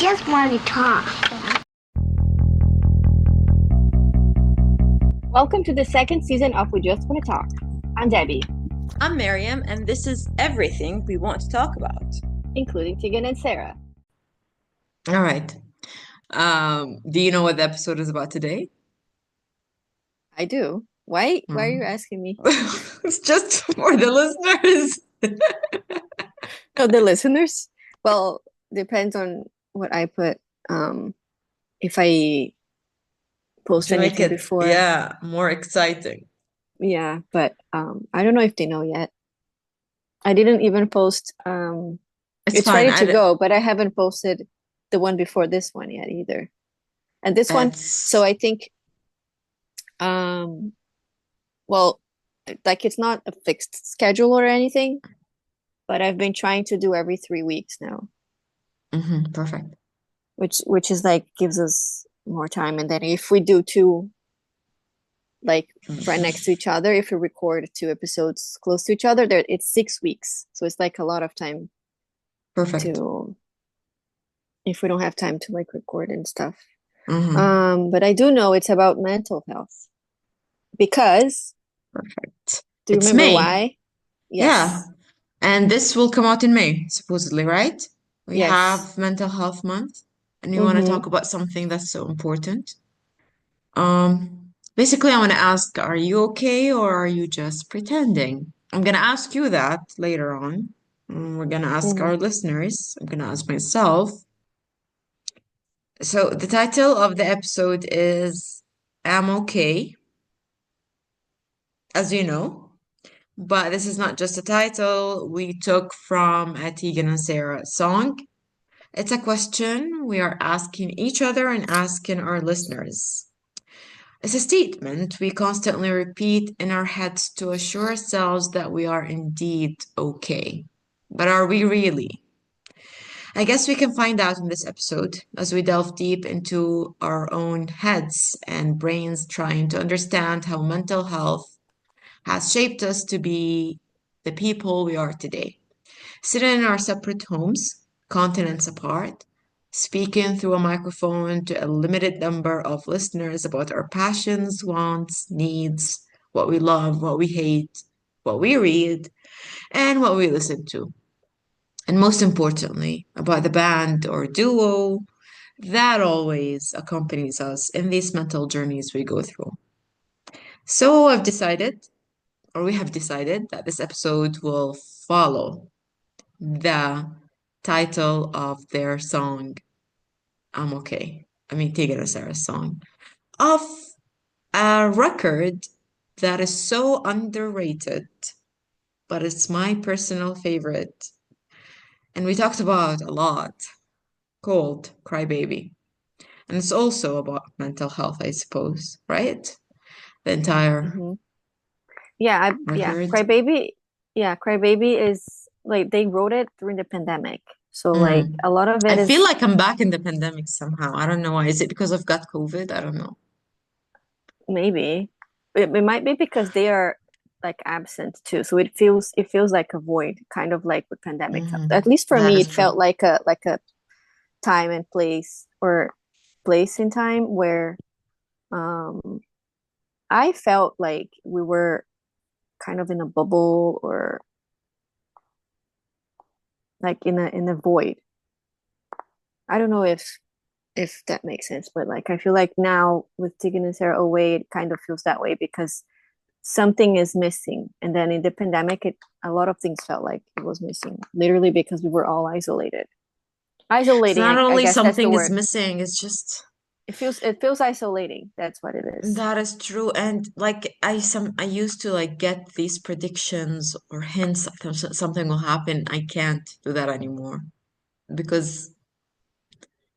just want to talk. Welcome to the second season of We Just Want to Talk. I'm Debbie, I'm Maryam, and this is everything we want to talk about. including Tegan and Sarah. All right. Do you know what the episode is about today? I do. Why are you asking me? It's just for the listeners. Oh, the listeners? Well, depends on what I put. If I post To make anything it, before. yeah, more exciting. Yeah, but I don't know if they know yet. I didn't even post. It's fine. ready to go, but I haven't posted the one before this one yet either. And this one, so I think, well, like it's not a fixed schedule or anything, but I've been trying to do every 3 weeks now, Perfect. which is like gives us more time. And then if we do two, like right next to each other, if we record 2 episodes close to each other, there it's 6 weeks. So it's like a lot of time Perfect. to if we don't have time to like record and stuff. Mm-hmm. But I do know it's about mental health because Perfect. do you It's remember May. why? Yes. Yeah. And this will come out in May, supposedly, right? We Yes. have Mental Health Month, and we want to talk about something that's so important. Basically, I want to ask, are you okay or are you just pretending? I'm gonna ask you that later on. We're gonna ask our listeners. I'm gonna ask myself. So the title of the episode is I'm okay, as you know. But this is not just a title we took from a Tegan and Sarah song. It's a question we are asking each other and asking our listeners. It's a statement we constantly repeat in our heads to assure ourselves that we are indeed okay. But are we really? I guess we can find out in this episode as we delve deep into our own heads and brains trying to understand how mental health has shaped us to be the people we are today. Sitting in our separate homes, continents apart, speaking through a microphone to a limited number of listeners about our passions, wants, needs, what we love, what we hate, what we read, and what we listen to. And most importantly, about the band or duo that always accompanies us in these mental journeys we go through. So we have decided that this episode will follow the title of their song, I'm Okay. I mean, Tigger and Sarah's song, of a record that is so underrated, but it's my personal favorite. And we talked about a lot, called Cry Baby. And it's also about mental health, I suppose, right? The entire Yeah, record. Crybaby is like they wrote it during the pandemic. So like a lot of it I is feel like I'm back in the pandemic somehow. I don't know why. Is it because I've got COVID? I don't know. maybe it might be because they are like absent too. So it feels like a void, kind of like with pandemic. At least for That me, is it true. felt like a time and place or place in time where I felt like we were kind of in a bubble or like in a void. I don't know if that makes sense, but like I feel like now with Tegan and Sarah away, it kind of feels that way because something is missing. And then in the pandemic, a lot of things felt like it was missing, literally because we were all isolated. It's Isolating, not I only guess that's the something is word. missing, it's just It feels isolating. That's what it is. that is true. And like I used to like get these predictions or hints that something will happen. I can't do that anymore because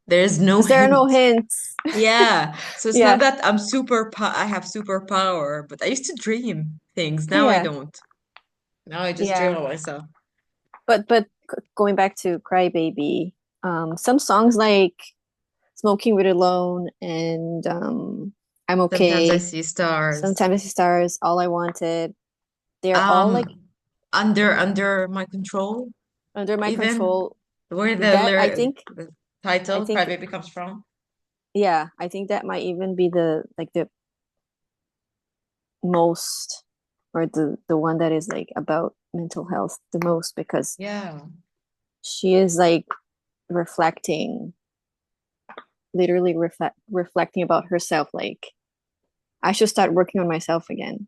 there's no Because there are no hint. hints. Yeah. So it's not Yeah. that I have superpower, but I used to dream things. Now I Yeah. don't. Now I just dream Yeah. of myself. But going back to Crybaby, some songs like Smoking Weed Alone and I'm Sometimes I Okay. see stars. Sometimes I See Stars, All I Wanted. They're all like Um, under my control, under my even control. where the That I lyric think the I title think Crybaby comes from. yeah, I think that might even be the most, or the one that is like about mental health the most, because Yeah. she is like reflecting, literally reflecting about herself, like I should start working on myself again.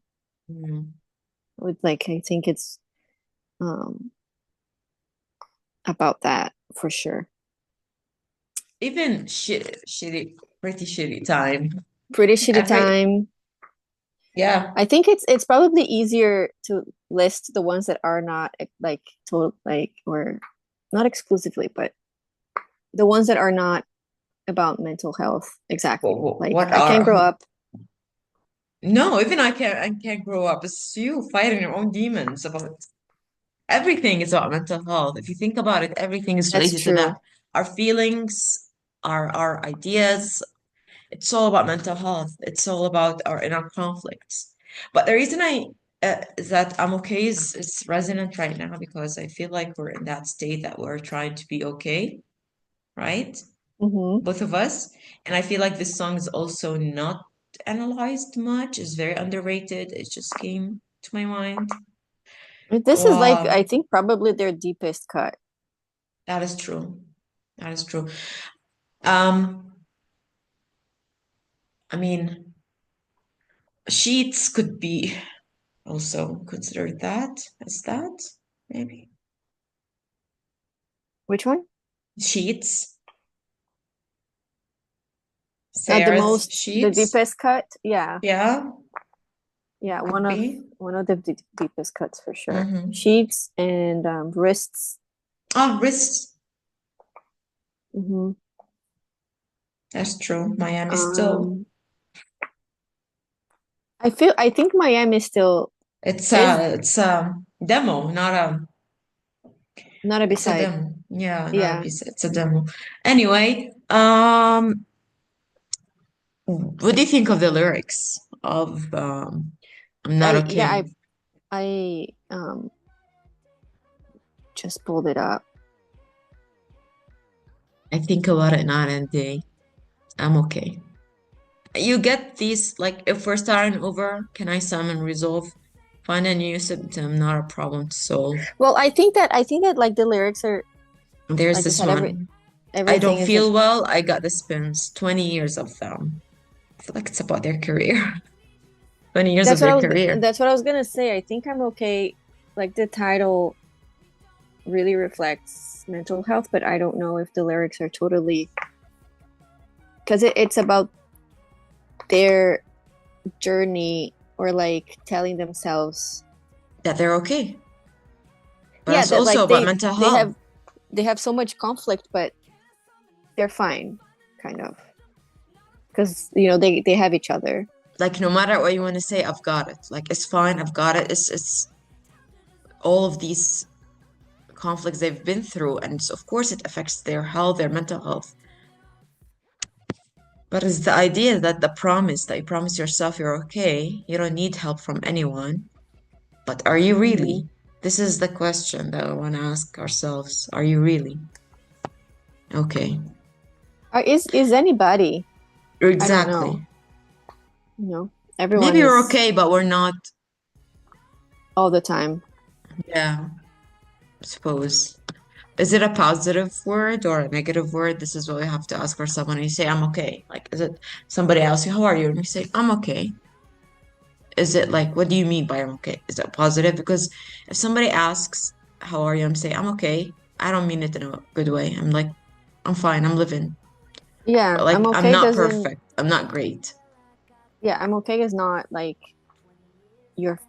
Mm. With like I think it's um about that for sure. Even shitty, pretty shitty time. Pretty shitty Every, time. yeah. I think it's probably easier to list the ones that are not like total like, or not exclusively, but the ones that are not about mental health exactly. Like What I Can't Grow are, Up. no, even I can't grow up. It's you fighting your own demons about everything is about mental health. If you think about it, everything is That's related to that. true. Our feelings, our ideas, it's all about mental health. It's all about our inner conflicts. But the reason is that I'm okay is resonant right now because I feel like we're in that state that we're trying to be okay, right? Hmm. Both of us. And I feel like this song is also not analyzed much. It's very underrated. It just came to my mind. This is like I Wow, think probably their deepest cut. that is true. That is true. Um, I mean, sheets could be also considered that as that, maybe. Which one? Sheets, The Sarah's most, the sheets. deepest cut. Yeah, Yeah, yeah. could be. One of the deepest cuts for sure. Mm-hmm. Sheets and wrists. Oh, wrists. Hmm. That's true. Miami still. Um, I think Miami still It's is a demo, not a. not a It's a beside. demo. Yeah, not a Yeah. piece. It's a demo. Anyway, what do you think of the lyrics of I'm not I yeah, okay? I just pulled it up. I think about it night and day. I'm okay. You get these, like, if we're starting over, can I summon resolve? Find a new symptom, not a problem to solve. Well, I think that like the lyrics are, There's like I this said, one. I don't everything is feel well. I got the spins. 20 years of them. I feel like it's about their career. 20 years of their career. that's what I was gonna say. I think I'm okay. Like the title really reflects mental health, but I don't know if the lyrics are totally, because it's about their journey, or like telling themselves, That they're okay. But yeah, it's that also like about mental they health. have they have so much conflict, but they're fine, kind of, because they have each other. Like, no matter what you want to say, I've got it. Like, it's fine. I've got it. It's all of these conflicts they've been through. And of course, it affects their health, their mental health. But it's the idea that the promise that you promise yourself you're okay, you don't need help from anyone. But are you Hmm. really? This is the question that we want to ask ourselves. Are you really? Okay. Is anybody? I don't know. Exactly. Everyone Maybe we're is okay, but we're not. all the time. Yeah, I suppose. Is it a positive word or a negative word? This is what we have to ask ourselves when you say, I'm okay. Like, is it somebody else? How are you? And you say, I'm okay. Is it like, what do you mean by I'm okay? Is it positive? Because if somebody asks, how are you? I'm saying, I'm okay. I don't mean it in a good way. I'm like, I'm fine. I'm living. Yeah, But I'm like, I'm okay not doesn't. perfect. I'm not great. Yeah, I'm okay is not like you're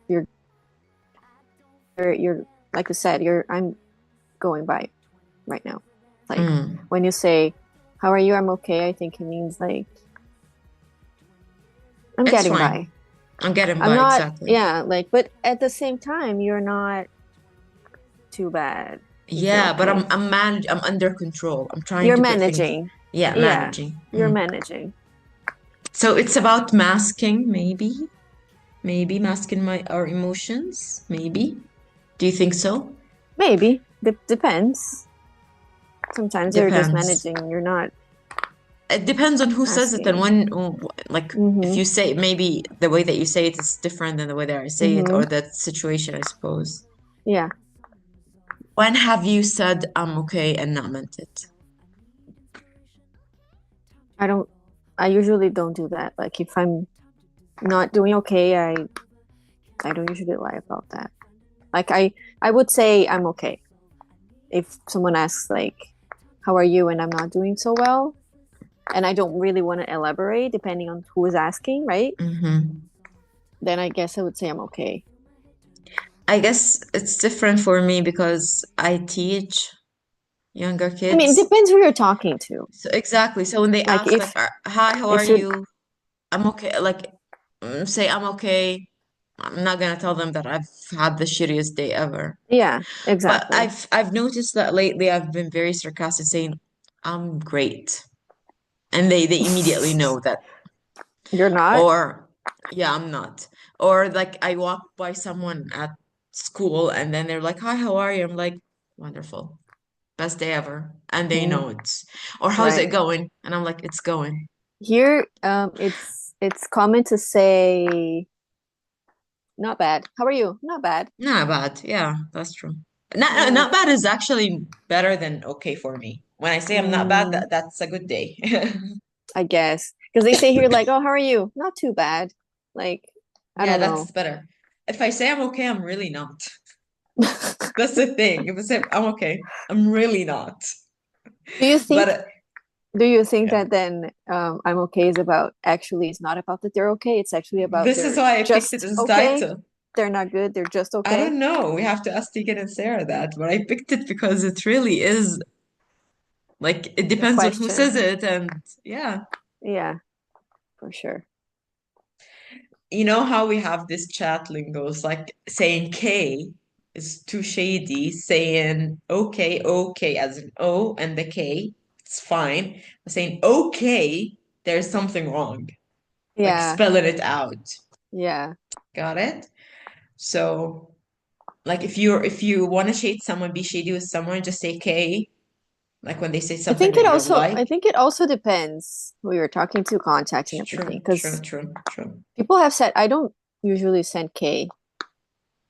you're like I said, you're I'm going by right now. Like Mm, when you say, "How are you?" I'm okay. I think it means like I'm it's getting fine. by. I'm getting I'm by not, exactly. yeah, like, but at the same time, you're not too bad if you're Yeah, but okay. I'm under control. I'm trying You're to put things, managing. yeah, Yeah, managing. you're Mm. managing. So it's about masking, maybe masking our emotions, maybe. Do you think so? Maybe. Depends. Sometimes you're just Depends. managing, you're not It depends on who says it and asking. when, like, if Mm-hmm. you say maybe the way that you say it is different than the way that I say it Mm-hmm. or the situation, I suppose. Yeah. When have you said I'm okay and not meant it? I don't I usually don't do that. Like if I'm not doing okay, I don't usually lie about that. Like I would say I'm okay. If someone asks like how are you and I'm not doing so well and I don't really want to elaborate depending on who is asking, right? Hmm. Then I guess I would say I'm okay. I guess it's different for me because I teach younger I mean, it kids. depends who you're talking to. So exactly. So when they Like ask like, "Hi, how are if you're you?" I'm okay. Like, say I'm okay. I'm not gonna tell them that I've had the shittiest day ever. yeah, But exactly. I've noticed that lately I've been very sarcastic saying I'm great. And they immediately know that. You're not? Or yeah, I'm not. Or like I walk by someone at school and then they're like, "Hi, how are you?" I'm like, "Wonderful. Best day ever." And they Mm, know it's. Or how's it right. going? And I'm like, "It's going." Here, it's common to say not bad. How are you? Not bad. Not bad. Yeah, that's true. Not Like, bad is actually better than okay for me. When I say I'm not bad, mm, that's a good day. I guess. Because they say here, like, oh, how are you? Not too bad. Like, I Yeah, don't that's know. better. If I say I'm okay, I'm really not. That's the thing. If I say I'm okay, I'm really not. Do you But think do you think yeah, that then I'm okay is about actually it's not about that they're okay, it's actually about this is they're why I picked it just as okay, title. they're not good, they're just I okay? don't know. We have to ask Tegan and Sarah that, but I picked it because it really is like it The depends on who question. says it, and yeah. Yeah, for sure. You know how we have this chat lingos, like saying K is too shady, saying okay, okay, as an O and the K, it's fine. But saying okay, there's something wrong. Like Yeah, spelling it out. yeah. Got it? So like if you want to shade someone, be shady with someone, just say K, like when they say something that you don't I like. think it also depends who you're talking to, contacting everything. True, true, Because true, true. people have said I don't usually send K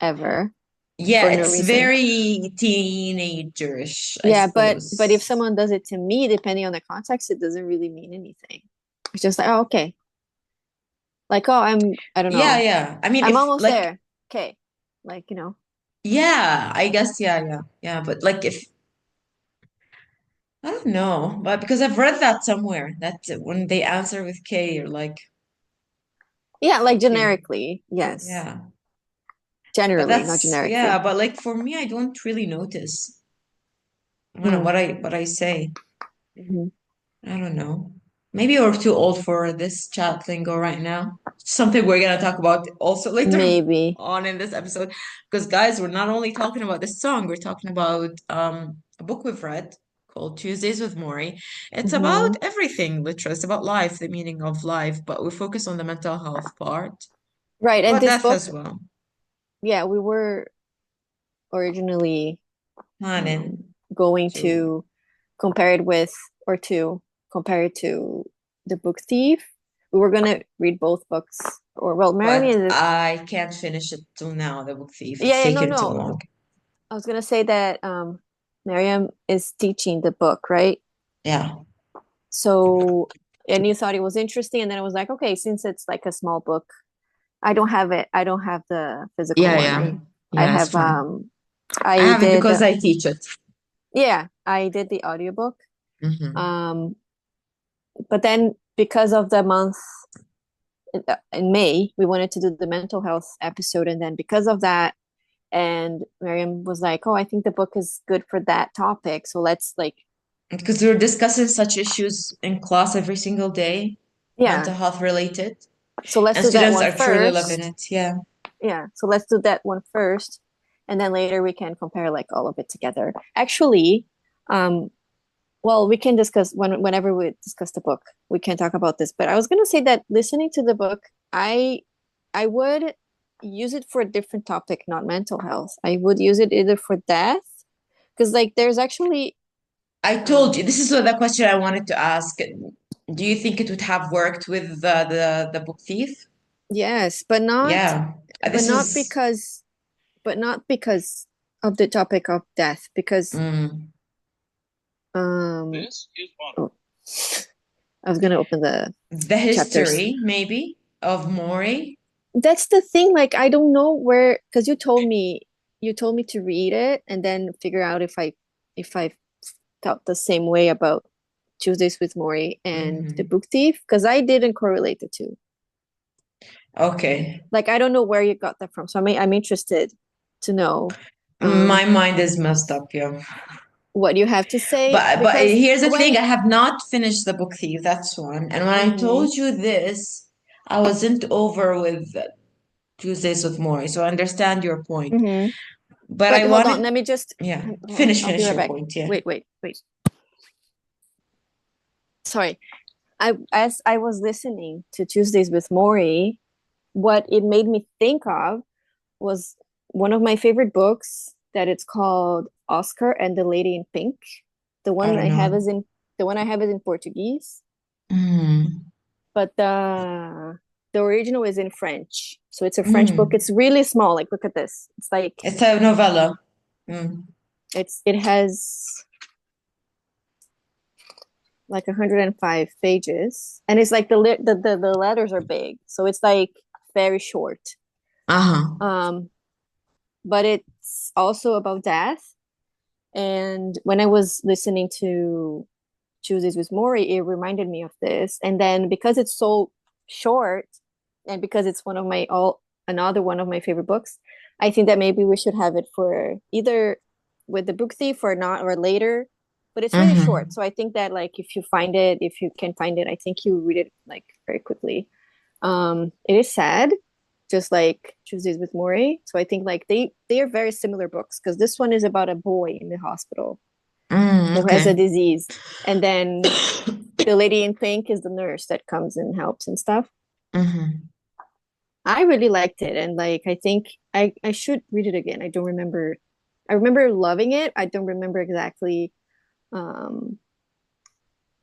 ever Yeah, for no it's reason. very teenagerish, I Yeah, but if suppose. someone does it to me, depending on the context, it doesn't really mean anything. It's just like, oh, okay. Like, oh, I don't Yeah, know. yeah. I mean, I'm if almost like, there. Okay. Like, yeah, I guess, yeah, yeah, yeah. But like, if I don't know, but because I've read that somewhere that when they answer with K, you're like, yeah, like okay, generically, yes. yeah. But Generally, not that's yeah. generically. But like for me, I don't really notice when Hmm. what I say. Hmm. I don't know. Maybe we're too old for this chat lingo right now. Something we're gonna talk about also later Maybe. on in this episode. Because guys, we're not only talking about this song, we're talking about a book we've read called Tuesdays with Morrie. It's about Hmm. everything, literally. It's about life, the meaning of life, but we focus on the mental health part, Right. And but this death book, as well. yeah, we were originally um, Planning going to, to compare it with, or to compare it to The Book Thief. We were gonna read both books, or well, Maryam but is, I can't finish it till now, The Book Thief. It's yeah, yeah, no, taken too no. long. I was gonna say that Maryam is teaching the book, right? Yeah. So, and you thought it was interesting, and then I was like, okay, since it's like a small book, I don't have it. I don't have the physical Yeah, one. yeah. I Yeah, it's have fine. I I have it did because I teach it. yeah, I did the audiobook. Hmm. Um, but then because of the month in May, we wanted to do the mental health episode, and then because of that, and Miriam was like, "Oh, I think the book is good for that topic, so let's like, Because we're discussing such issues in class every single day, yeah, mental health related, so let's and do that students one are truly loving first. it. Yeah. Yeah, so let's do that one first, and then later we can compare like all of it together. Actually, um, well, we can discuss whenever we discuss the book, we can talk about this. But I was gonna say that listening to the book, I would use it for a different topic, not mental health. I would use it either for death, because like there's actually I told you, this is the question I wanted to ask. Do you think it would have worked with the book thief? Yes, Yeah. but This not is because not because of the topic of death, because mm, oh, I was gonna open the the chapters. history, maybe, of Morrie. That's the thing, like I don't know where, because you told me to read it and then figure out if I felt the same way about Tuesdays with Morrie and The Hmm. Book Thief, because I didn't correlate the two. Okay. Like I don't know where you got that from. So I'm interested to know My um mind is messed up, yeah. what you have to say, But because here's the thing, when I have not finished the book thief, that's one. And when I mhm, told you this, I wasn't over with Tuesdays with Morrie, so I understand your point. mhm. But But I hold wanted, on, let me just yeah, finish I'll be finish right your back. point, yeah. Wait. Sorry. As I was listening to Tuesdays with Morrie, what it made me think of was one of my favorite books that it's called Oscar and the Lady in Pink. The I one don't I have know. is in the one I have is in Portuguese, Mm, but the original is in French. So it's a French book. mm. It's really small. Like look at this. It's like It's a novella. Mm. it has like 105 pages, and it's like the letters are big, so it's like very short. Uh-huh. Um, but it's also about death. And when I was listening to Tuesdays with Morrie, it reminded me of this. And then because it's so short, and because it's one of my all another one of my favorite books, I think that maybe we should have it for either with the book thief or not or later. But it's really short, Mm-hmm. so I think that like if you can find it, I think you read it like very quickly. It is sad, just like Tuesdays with Morrie. So I think like they are very similar books because this one is about a boy in the hospital Mm, who has a okay. disease, and then the lady in pink is the nurse that comes and helps and stuff. Mm-hmm. I really liked it, and like I think I should read it again. I don't remember. I remember loving it. I don't remember exactly um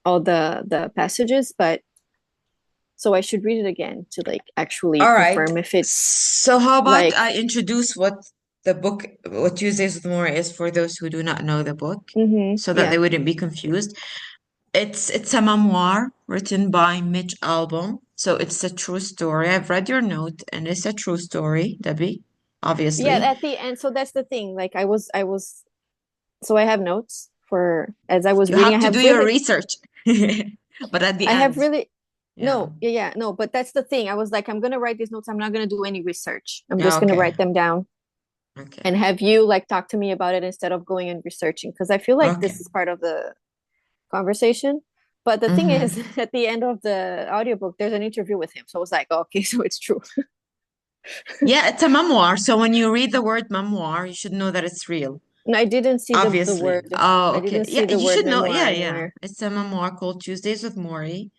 all the passages, but so I should read it again to like actually All right. confirm if it's So how about like I introduce what Tuesdays with More is for those who do not know the book, so that yeah. they wouldn't be confused. It's a memoir written by Mitch Albom. So it's a true story. I've read your note, and it's a true story, Debbie, Yeah, obviously. at the end, so that's the thing. Like I was so I have notes for as I was You reading. have to do your research. But at the I have end, really yeah. no, yeah, no, but that's the thing. I was like, I'm gonna write these notes. I'm not gonna do any research. I'm Yeah, just gonna okay. write them down Okay. and have you like talk to me about it instead of going and researching because I feel like Okay. this is part of the conversation. But the thing is, Mm-hmm. at the end of the audiobook, there's an interview with him. So I was like, oh, okay, so it's true. Yeah, it's a memoir. So when you read the word memoir, you should know that it's real. And I didn't see the Obviously. word. Oh, I okay. didn't see Yeah, the you word should know. memoir Yeah, yeah. anywhere. It's a memoir called Tuesdays with Morrie.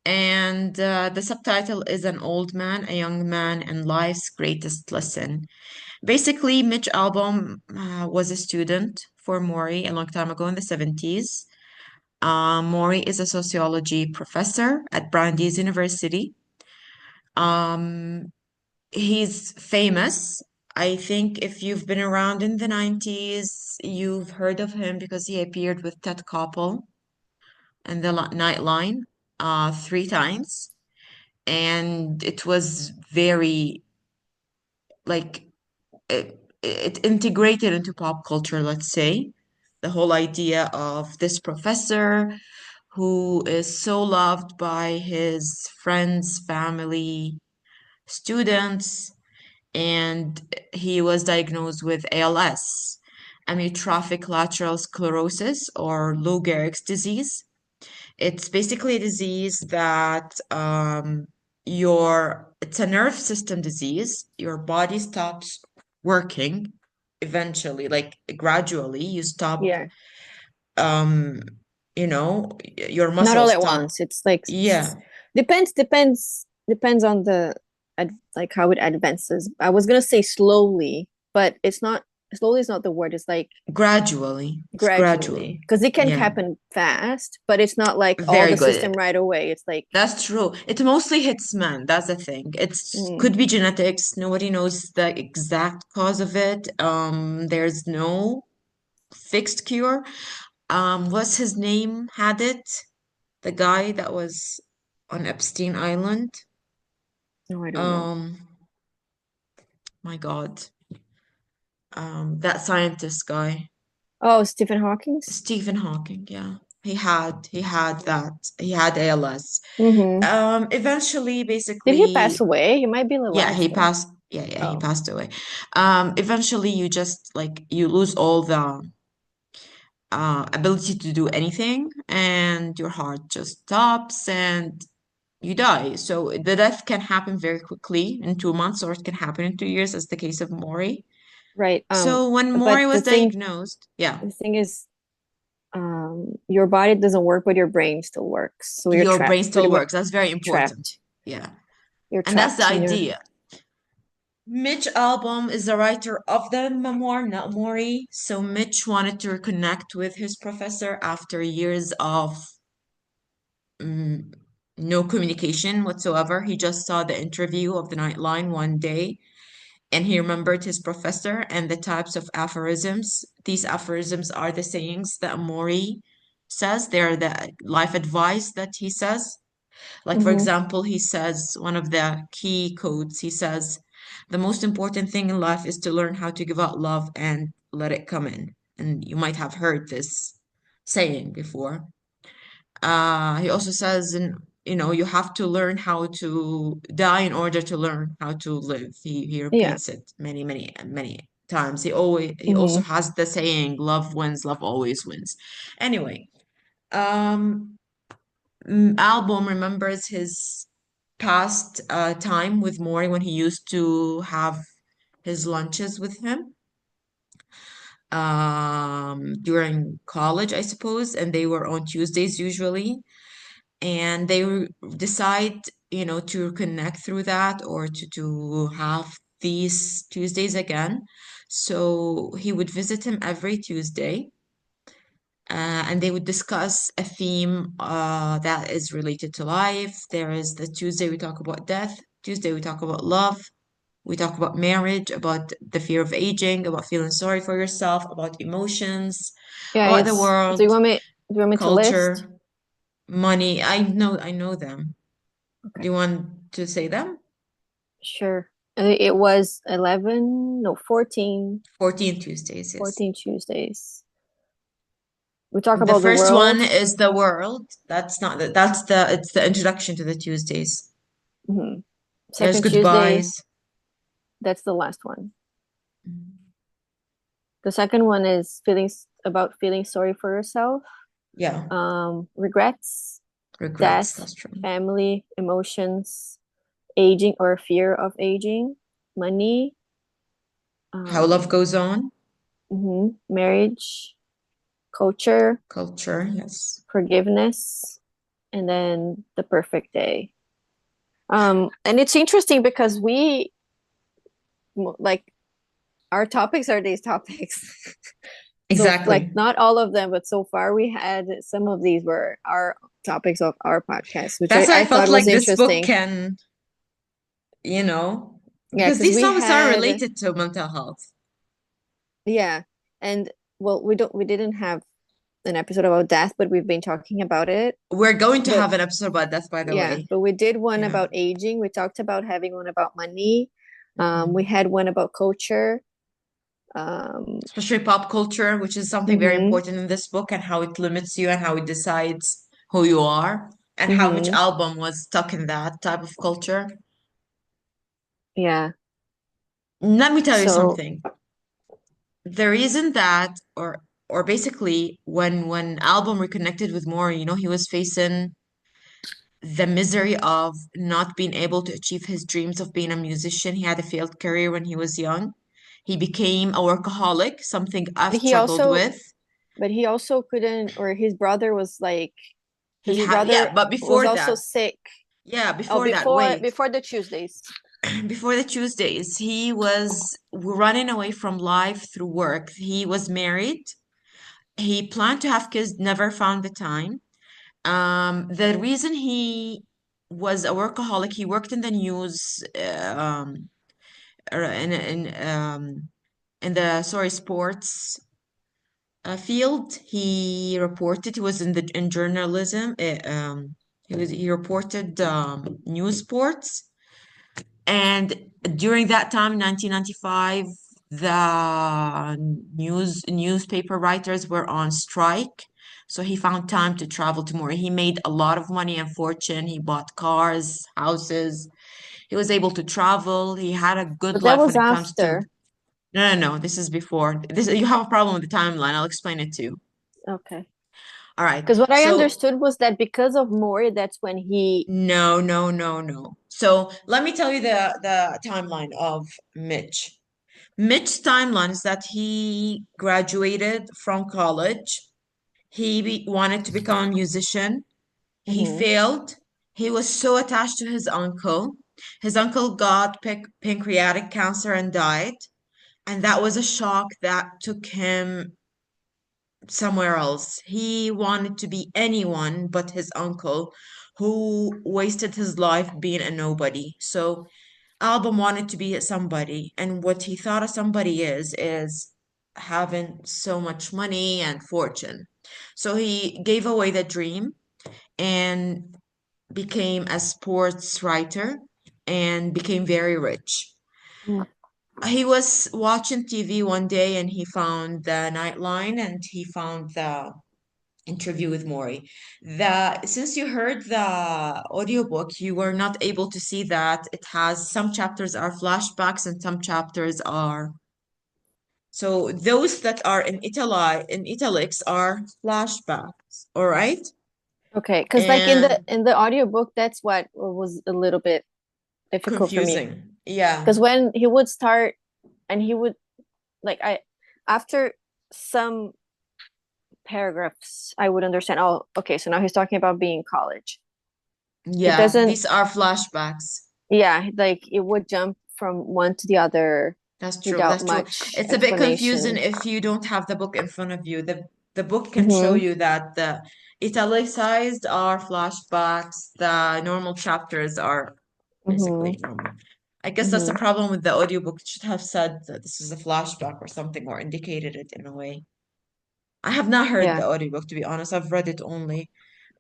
And the subtitle is An Old Man, a Young Man, and Life's Greatest Lesson. Basically, Mitch Albom was a student for Morrie a long time ago in the 70s. Morrie is a sociology professor at Brandeis University. Um, he's famous. I think if you've been around in the 90s, you've heard of him because he appeared with Ted Koppel in the Nightline 3 times. And it was very, like, it integrated into pop culture, let's say. The whole idea of this professor who is so loved by his friends, family, students, and he was diagnosed with ALS, amyotrophic lateral sclerosis, or Lou Gehrig's disease. It's basically a disease that it's a nerve system disease. Your body stops working eventually, like gradually, you stop, Yeah, um, your not all muscles at stop. once. It's like Yeah. depends on the like how it advances. I was gonna say slowly, but it's not. slowly is not the word. It's like Gradually. It's gradually, gradually. because it can Yeah. happen fast, but it's not like all Very the system good. right away. It's like, That's true. It mostly hits men. That's the thing. It's mm, could be genetics. Nobody knows the exact cause of it. There's no fixed cure. What's his name had it? The guy that was on Epstein Island. no, I don't know. Um, my God. That scientist guy. Oh, Stephen Hawking's. Stephen Hawking, yeah. He had that. He had ALS. Mm-hmm. Eventually, Did he pass basically, away? He might be the yeah, last he one. passed. Yeah, he Oh, passed away. Eventually, you just like you lose all the ability to do anything, and your heart just stops, and you die. So the death can happen very quickly in 2 months, or it can happen in 2 years, as the case of Morrie. right. So when But Morrie was diagnosed, yeah, the thing is, your body doesn't work, but your brain still works. So you're your trapped, brain pretty still much works. That's very important. trapped. Yeah. You're And that's the trapped in your. idea. Mitch Albom is the writer of the memoir, not Morrie. So Mitch wanted to reconnect with his professor after years of mm, no communication whatsoever. He just saw the interview of the Nightline one day and he remembered his professor and the types of aphorisms. These aphorisms are the sayings that Morrie says, they're the life advice that he says. Like, for Mm-hmm. example, he says, one of the key quotes, he says, the most important thing in life is to learn how to give out love and let it come in. And you might have heard this saying before. He also says, and you have to learn how to die in order to learn how to live. He Yeah. repeats it many, many, many times. He also Mm-hmm. has the saying, love wins, love always wins. Anyway, um, Album remembers his past time with Maury when he used to have his lunches with him during college, I suppose, and they were on Tuesdays usually. And decide, to connect through that or to have these Tuesdays again. So he would visit him every Tuesday and they would discuss a theme that is related to life. There is the Tuesday we talk about death, Tuesday we talk about love, we talk about marriage, about the fear of aging, about feeling sorry for yourself, about emotions, Yeah, about the it's. Do you world, want me? Do you want me to list? culture, money. I know them. Do Okay, you want to say them? sure. It was 11, no, 14, 14 Tuesdays, yes. 14 Tuesdays. We talk The about the first one world. is the world. That's not the, that's the, it's the introduction to the Tuesdays. Hmm. There's Second Tuesday, goodbyes. that's the last one. The second one is feelings about feeling sorry for yourself, Yeah, regrets, regrets, death, that's true. family, emotions, aging or fear of aging, money, How love um, goes on, marriage, culture, culture, yes. forgiveness, and then the perfect day. And it's interesting because we like our topics are these topics. So like Exactly. not all of them, but so far we had some of these were our topics of our podcast, which That's why I I thought felt was like this book interesting. can, you know, Yeah, because because these we topics are had related to mental health. yeah, and well, we didn't have an episode about death, but we've been talking about it. We're going to But have an episode about death, by the yeah, way. but we did one Yeah. about aging. We talked about having one about money. We Hmm. had one about culture. Um, Especially pop culture, which is something very hmm important in this book and how it limits you and how it decides who you are and how Mitch hmm Album was stuck in that type of culture. Yeah. Let me tell you So something. The reason that, or basically when Album reconnected with Maury, he was facing the misery of not being able to achieve his dreams of being a musician. He had a failed career when he was young. He became a workaholic, something I've he struggled also, with. but he also couldn't, or his brother was like, because He his had, yeah, brother but was before also that, sick. yeah, Oh, before that, wait. before the Tuesdays. before the Tuesdays, he was running away from life through work. He was married. He planned to have kids, never found the time. The reason he was a workaholic, he worked in the news, in the sorry sports field. He reported he was in journalism. He reported news sports, and during that time, 1995, the newspaper writers were on strike. So he found time to travel to Morrie. He made a lot of money and fortune. He bought cars, houses. He was able to travel. He had a good But that life was when it comes to. after. No, no, no. This is before. This you have a problem with the timeline. I'll explain it to you. Okay. All right. Because what I So understood was that because of Maury, that's when he. no, no, no, no. So let me tell you the timeline of Mitch. Mitch's timeline is that he graduated from college. Wanted to become a musician. He Mhm. failed. He was so attached to his uncle. His uncle got pancreatic cancer and died. And that was a shock that took him somewhere else. He wanted to be anyone but his uncle, who wasted his life being a nobody. So Album wanted to be somebody, and what he thought a somebody is having so much money and fortune. So he gave away the dream and became a sports writer and became very rich. Mm. He was watching TV one day and he found the Nightline and he found the interview with Morrie. Since you heard the audiobook, you were not able to see that it has some chapters are flashbacks and some chapters are so those that are in italics are flashbacks, all right? Okay, because like in the And in the audiobook, that's what was a little bit difficult for me. confusing. Yeah. Because when he would start and he would like I after some paragraphs, I would understand. Oh, okay, so now he's talking about being in college. It Yeah, doesn't, these are flashbacks. yeah, like it would jump from one to the other That's true. without That's true. much It's a bit confusing explanation. if you don't have the book in front of you. The book can show Mm-hmm. you that the italicized are flashbacks, the normal chapters are Mm-hmm. basically normal. I guess that's the Mm-hmm. problem with the audiobook. It should have said that this is a flashback or something or indicated it in a way. I have not heard Yeah. the audiobook, to be honest. I've read it only.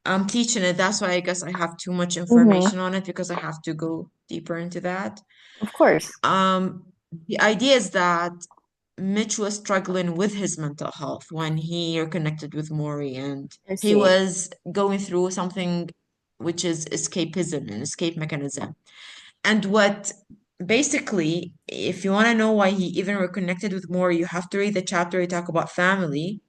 I'm teaching it. That's why I guess I have too much Mm-hmm. information on it because I have to go deeper into that. Of course. Um, the idea is that Mitch was struggling with his mental health when he reconnected with Morrie, and I he see. was going through something which is escapism, an escape mechanism. And what basically, if you want to know why he even reconnected with Morrie, you have to read the chapter he talk about family.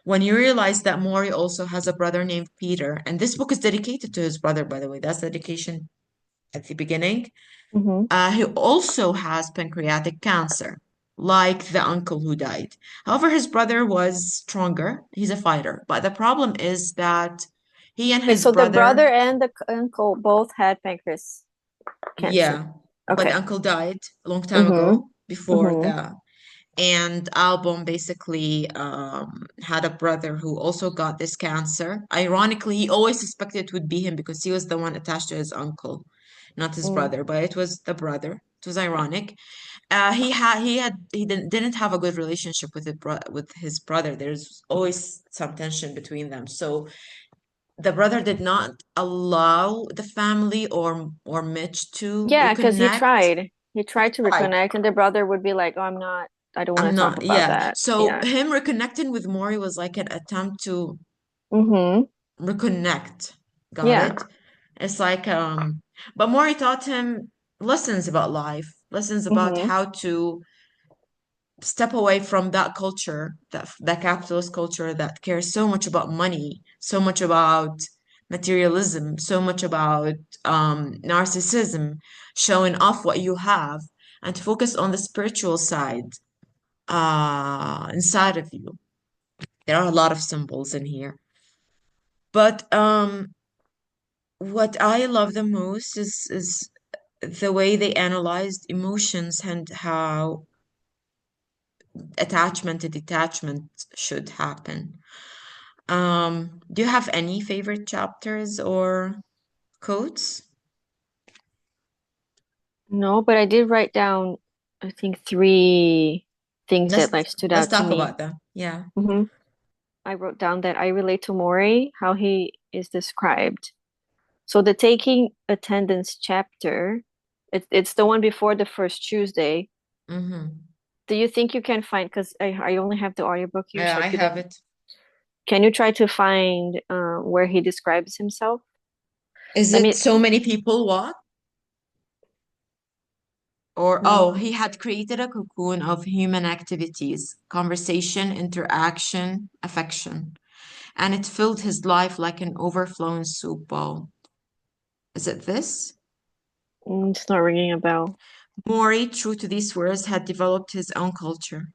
When you realize that Morrie also has a brother named Peter, and this book is dedicated to his brother, by the way, that's the dedication at the beginning. Mm-hmm. He also has pancreatic cancer, like the uncle who died. However, his brother was stronger. He's a fighter. But the problem is that he and Wait, his so the brother, brother and the uncle both had pancreas cancer. yeah, but the Okay. uncle died a long time Mm-hmm. ago before Mm-hmm. the. And Album basically had a brother who also got this cancer. Ironically, he always suspected it would be him because he was the one attached to his uncle, not his Mm. brother, but it was the brother. It was ironic. He didn't have a good relationship with with his brother. There's always some tension between them. So the brother did not allow the family or Mitch to Yeah, because he reconnect. tried. He He tried to tried. reconnect, and the brother would be like, "Oh, I'm not. I don't want I'm to talk not, about yeah. that." So Yeah. him reconnecting with Maury was like an attempt to Mm-hmm. reconnect. Got Yeah. it? It's like but Maury taught him lessons about life, lessons about Mm-hmm. how to step away from that culture, that capitalist culture that cares so much about money, so much about materialism, so much about narcissism, showing off what you have, and to focus on the spiritual side inside of you. There are a lot of symbols in here. But what I love the most is the way they analyzed emotions and how attachment and detachment should happen. Do you have any favorite chapters or quotes? No, but I did write down, I think, three things that Let's like stood let's out to talk me. about them. Yeah. hmm I wrote down that I relate to Morrie, how he is described. So the taking attendance chapter, it's the one before the first Tuesday. Mm-hmm. Do you think you can find, because I only have the audiobook here, Yeah, so I I have couldn't. it. Can you try to find where he describes himself? Is Let it me, so many people what? Or, oh, mm, he had created a cocoon of human activities, conversation, interaction, affection, and it filled his life like an overflowing soup bowl. Is it this? it's not ringing a bell. Morrie, true to these words, had developed his own culture.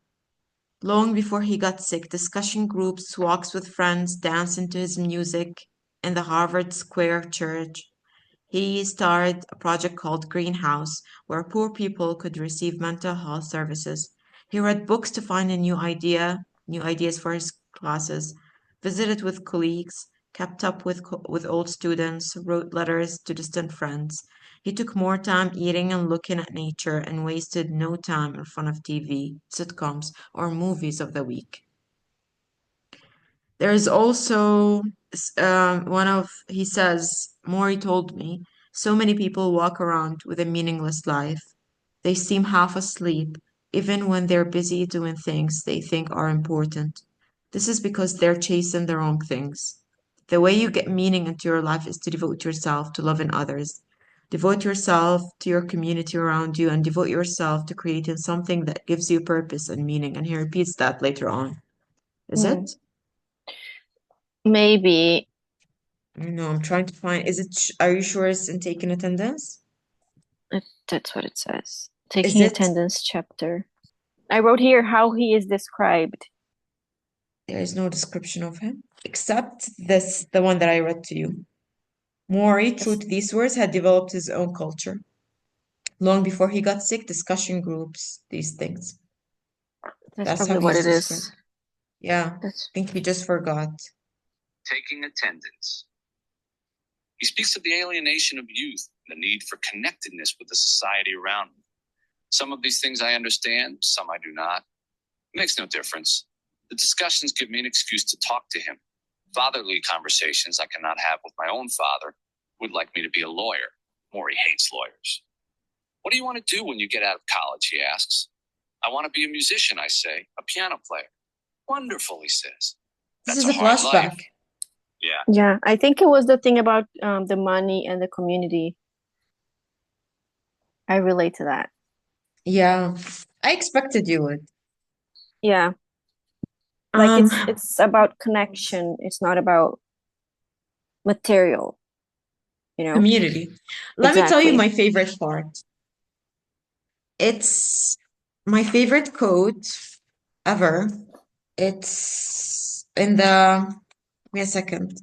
Long before he got sick, discussion groups, walks with friends, dancing to his music in the Harvard Square church. He started a project called Greenhouse, where poor people could receive mental health services. He read books to find new ideas for his classes, visited with colleagues, kept up with old students, wrote letters to distant friends. He took more time eating and looking at nature and wasted no time in front of TV, sitcoms, or movies of the week. There's also he says, Maury told me, so many people walk around with a meaningless life. They seem half asleep, even when they're busy doing things they think are important. This is because they're chasing the wrong things. The way you get meaning into your life is to devote yourself to loving others. Devote yourself to your community around you and devote yourself to creating something that gives you purpose and meaning. And he repeats that later on. Is Hmm. it? Maybe No, I'm trying to find. Are you sure it's in taking attendance? that's what it says. Is Taking it? attendance chapter. I wrote here how he is described. There is no description of him, except this, the one that I read to you. Morrie, true That's, to these words, had developed his own culture. Long before he got sick, discussion groups, these things. that's That's how probably what he's it described. is. Yeah, I That's think he just forgot. Taking attendance. He speaks of the alienation of youth and the need for connectedness with the society around him. Some of these things I understand, some I do not. It makes no difference. The discussions give me an excuse to talk to him. Fatherly conversations I cannot have with my own father who would like me to be a lawyer. Morrie hates lawyers. What do you want to do when you get out of college, he asks. I want to be a musician, I say, a piano player. Wonderful, he says. This That's is a a hard flashback. life. Yeah. yeah. I think it was the thing about the money and the community. I relate to that. Yeah, I expected you would. Yeah, like Um, it's about connection. It's not about material, you know? community. Let me tell you Exactly. my favorite part. It's my favorite quote ever. It's in the, give me a second.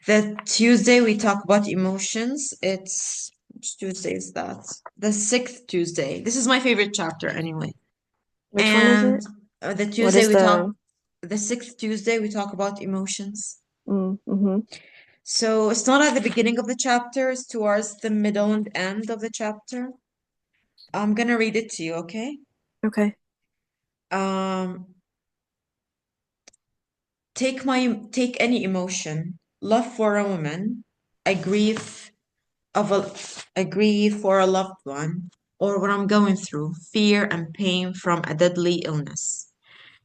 The Tuesday we talk about emotions. It's, which Tuesday is that? The sixth Tuesday. This is my favorite chapter anyway. Which one is And it? the What Tuesday is we talk, the the sixth Tuesday we talk about emotions. mm-hmm. So it's not at the beginning of the chapter, it's towards the middle and end of the chapter. I'm gonna read it to you, okay? Okay. Um, take any emotion, love for a woman, a grief of a grief for a loved one, or what I'm going through, fear and pain from a deadly illness.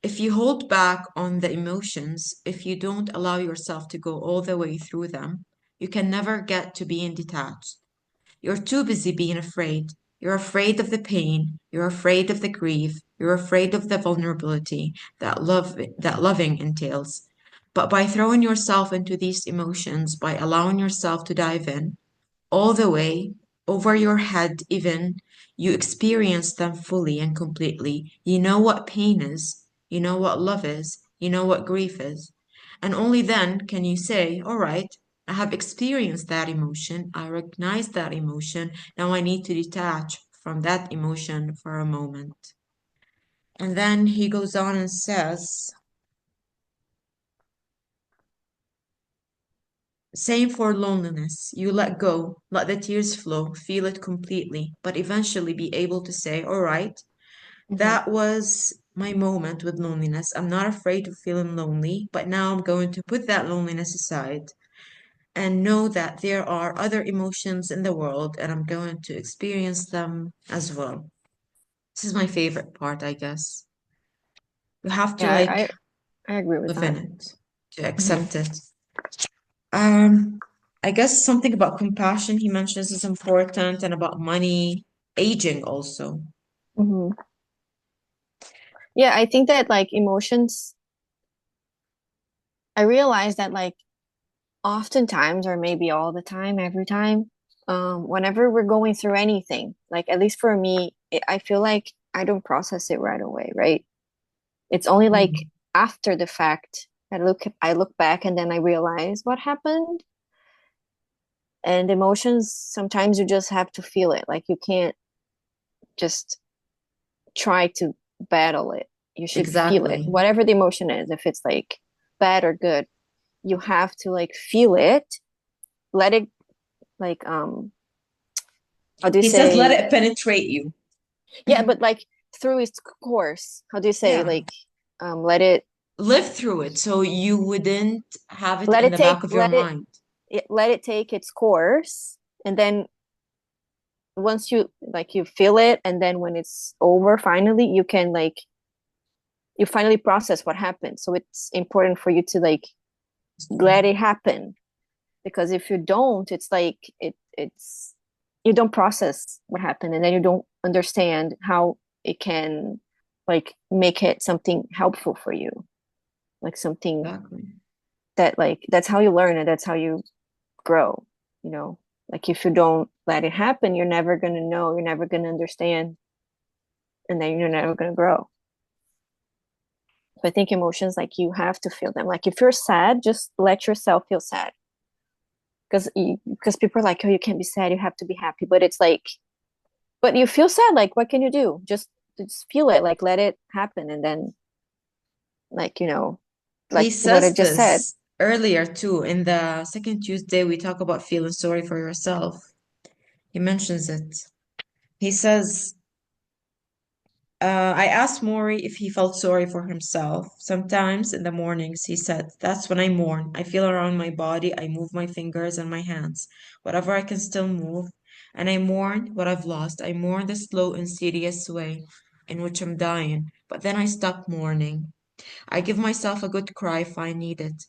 If you hold back on the emotions, if you don't allow yourself to go all the way through them, you can never get to being detached. You're too busy being afraid. You're afraid of the pain. You're afraid of the grief. You're afraid of the vulnerability that loving entails. But by throwing yourself into these emotions, by allowing yourself to dive in, all the way, over your head even, you experience them fully and completely. You know what pain is. You know what love is. You know what grief is. And only then can you say, all right. I have experienced that emotion. I recognize that emotion. Now I need to detach from that emotion for a moment. And then he goes on and says, same for loneliness. You let go, let the tears flow, feel it completely, but eventually be able to say, all right, Mm-hmm. that was my moment with loneliness. I'm not afraid of feeling lonely, but now I'm going to put that loneliness aside and know that there are other emotions in the world and I'm going to experience them as well. This is my favorite part, I guess. You have to Yeah, like I agree with live in that. it to Mm-hmm. accept it. Um, I guess something about compassion he mentions is important and about money, aging also. Mm-hmm. Yeah, I think that like emotions, I realize that like oftentimes, or maybe all the time, every time, whenever we're going through anything, like at least for me, I feel like I don't process it right away, right? It's only like Mm, after the fact I look back and then I realize what happened. And emotions, sometimes you just have to feel it. Like you can't just try to battle it. You should feel it, exactly. whatever the emotion is, if it's like bad or good. You have to like feel it, let it like how do you He says, let say, it penetrate you. yeah, but like through its course, how do you say, Yeah. like let it Live through it so you wouldn't have it let in it the take back of your mind. let it take its course, and then once you like you feel it, and then when it's over finally, you can like you finally process what happened. So it's important for you to like let it happen, because if you don't, it's like it's you don't process what happened, and then you don't understand how it can like make it something helpful for you, like something Exactly. that like that's how you learn and that's how you grow, you know. Like if you don't let it happen, you're never going to know, you're never going to understand, and then you're never going to grow. So I think emotions, like you have to feel them. Like if you're sad, just let yourself feel sad, because people are like, oh, you can't be sad, you have to be happy, but it's like, but you feel sad, like what can you do? Just feel it, like let it happen, and then like He like what I says just said. this earlier too. In the second Tuesday, we talk about feeling sorry for yourself. He mentions it. He says, I asked Morrie if he felt sorry for himself. Sometimes in the mornings, he said, that's when I mourn. I feel around my body. I move my fingers and my hands, whatever I can still move. And I mourn what I've lost. I mourn the slow, insidious way in which I'm dying. But then I stop mourning. I give myself a good cry if I need it.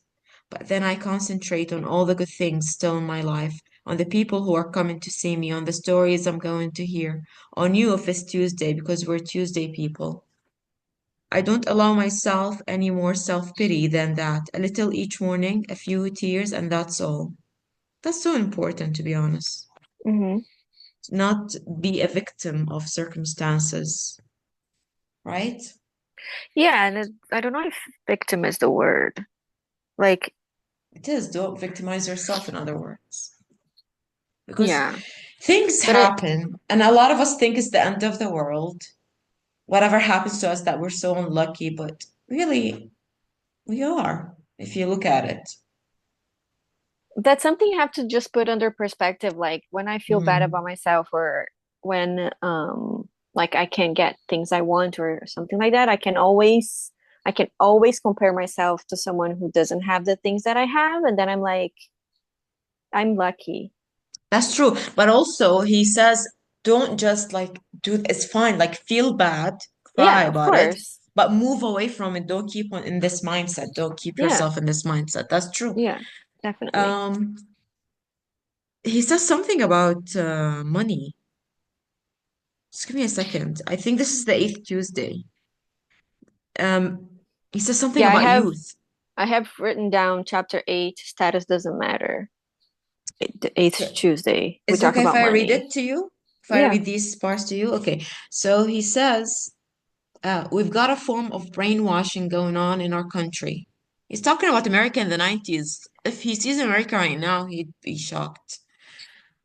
But then I concentrate on all the good things still in my life, on the people who are coming to see me, on the stories I'm going to hear, on you if it's Tuesday because we're Tuesday people. I don't allow myself any more self-pity than that. A little each morning, a few tears, and that's all. That's so important, to be honest. Hmm. Not be a victim of circumstances, right? Yeah, and I don't know if victim is the word, like It is. Don't victimize yourself, in other words. Because yeah, things but it happen, and a lot of us think it's the end of the world. Whatever happens to us, that we're so unlucky, but really, we are, if you look at it. that's something you have to just put under perspective. Like when I feel bad Mm, about myself, or when like I can't get things I want or something like that, I can always compare myself to someone who doesn't have the things that I have, and then I'm like, I'm lucky. that's true. But also, he says, don't just like do it's fine, like feel bad, cry Yeah, of about it, course. but move away from it. Don't keep on in this mindset. Don't keep Yeah, yourself in this mindset. That's true. yeah, definitely. Um, he says something about money. Just give me a second. I think this is the eighth Tuesday. Um, he says something Yeah, about youth. I have written down chapter 8, status doesn't matter. The eighth So, Tuesday, we is it talk okay if about I read money. it to you? If I Yeah. read these parts to you? Okay. So he says, we've got a form of brainwashing going on in our country. He's talking about America in the 90s. If he sees America right now, he'd be shocked.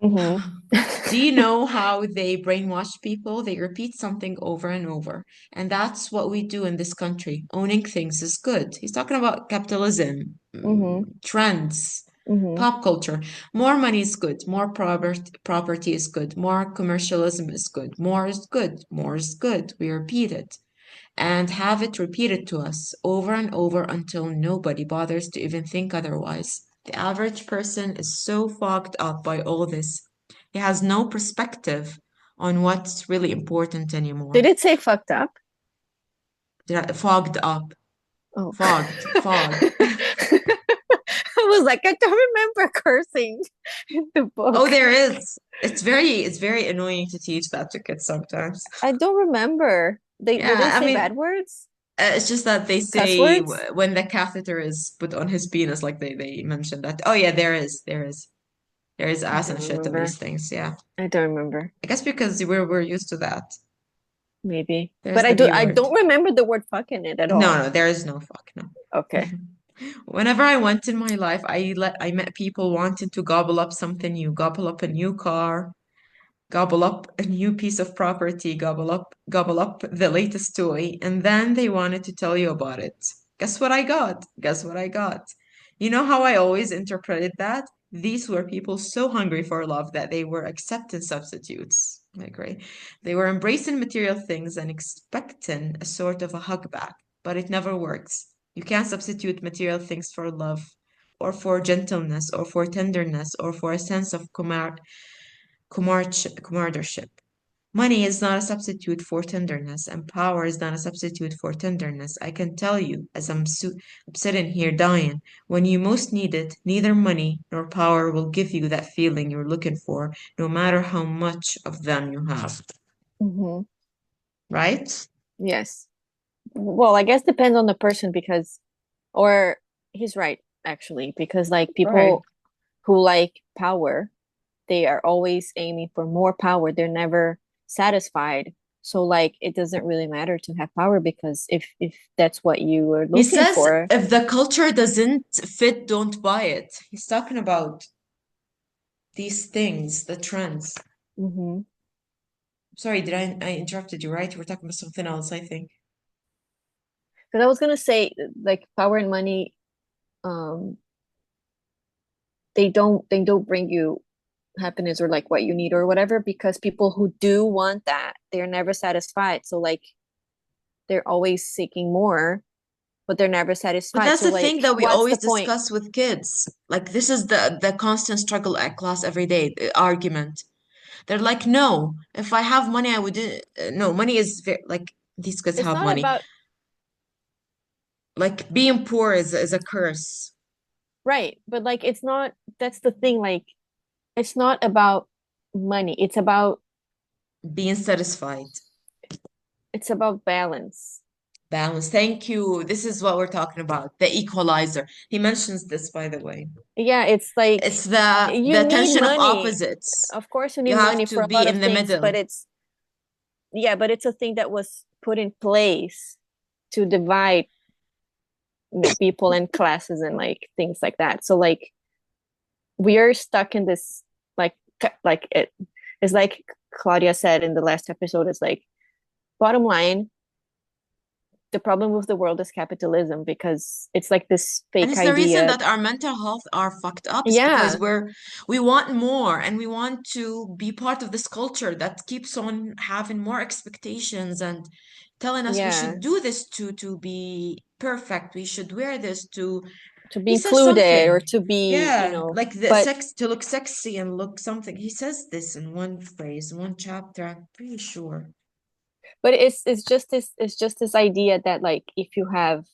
Mm-hmm. Do you know how they brainwash people? They repeat something over and over. And that's what we do in this country. Owning things is good. He's talking about capitalism, Mm-hmm. trends, Mm-hmm. pop culture. More money is good. More property is good. More commercialism is good. More is good. More is good. We repeat it and have it repeated to us over and over until nobody bothers to even think otherwise. The average person is so fogged up by all this. He has no perspective on what's really important anymore. Did it say fucked up? Fogged up. Oh. Fog. I was like, I don't remember cursing in the Oh, book. there is. It's very annoying to teach that to kids sometimes. I don't remember. Do they Yeah, I say mean, bad words? it's just that they Cuss say words? when the catheter is put on his penis, like they mentioned that. Oh yeah, there is I ass don't and shit in these remember. things. Yeah, I don't remember. I guess because we're used to that. Maybe. There's But the B I word. don't remember the word fuck in it at No, all. no, there is no fuck. No. Okay. Whenever I went in my life, I met people wanting to gobble up something new, gobble up a new car, gobble up a new piece of property, gobble up the latest toy, and then they wanted to tell you about it. Guess what I got? Guess what I got? You know how I always interpreted that? These were people so hungry for love that they were accepting substitutes. I agree. They were embracing material things and expecting a sort of a hug back, but it never works. You can't substitute material things for love, or for gentleness, or for tenderness, or for a sense of comradeship. Money is not a substitute for tenderness, and power is not a substitute for tenderness. I can tell you, as I'm sitting here dying, when you most need it, neither money nor power will give you that feeling you're looking for, no matter how much of them you have. Mm-hmm. Right? Yes. Well, I guess depends on the person because, or he's right, actually, because like Right. people who like power, they are always aiming for more power. They're never satisfied. So like it doesn't really matter to have power because if that's what you were He looking says for. if the culture doesn't fit, don't buy it. He's talking about these things, the trends. Mm-hmm. Sorry, did I interrupted you, right? You were talking about something else, I think. Because I was gonna say like power and money, um, they don't bring you happiness or like what you need or whatever because people who do want that, they're never satisfied. So like they're always seeking more, but they're never But satisfied. that's So the like thing that we what's the always point? discuss with kids. Like this is the constant struggle at class every day, the argument. They're like, no, if I have money, I would no, money is very, like these kids It's have not money. about Like being poor is a curse. right, but like it's not that's the thing, like it's not about money. Being satisfied. It's about balance. Balance. Thank you. This is what we're talking about. The equalizer. He mentions this, by the way. Yeah, it's like It's the you the need tension of money. opposites. Of course you You need have money to for a be lot of in the things, but middle. it's yeah, but it's a thing that was put in place to divide, people and classes and like things like that. So like we are stuck in this like like it's like Claudia said in the last episode, it's like bottom line, the problem with the world is capitalism because it's like this And fake it's the reason idea. that our mental health are fucked up is because Yeah, we want more and we want to be part of this culture that keeps on having more expectations and telling us we yeah, should do this to be perfect. We should wear this to to be he says included or something. to be, Yeah, like the but sex to look sexy and look something. He says this in one phrase, one chapter, I'm pretty sure. it's just this idea that like if you have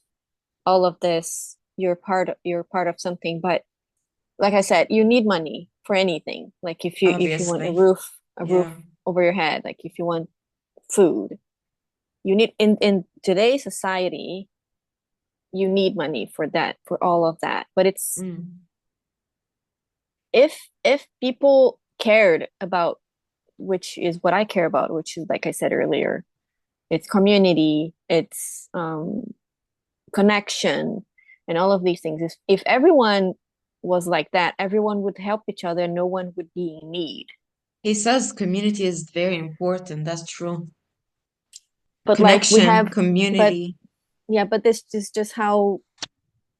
all of this, you're part of something. But like I said, you need money for anything. Like if you want Obviously. a roof Yeah. over your head, like if you want food, you need in today's society, you need money for that, for all of that. But it's Mm. if people cared about, which is what I care about, which is like I said earlier, it's community, it's connection, and all of these things. If everyone was like that, everyone would help each other, and no one would be in need. He says community is very important. That's true. But like we Connection, have, but community. yeah, but this is just how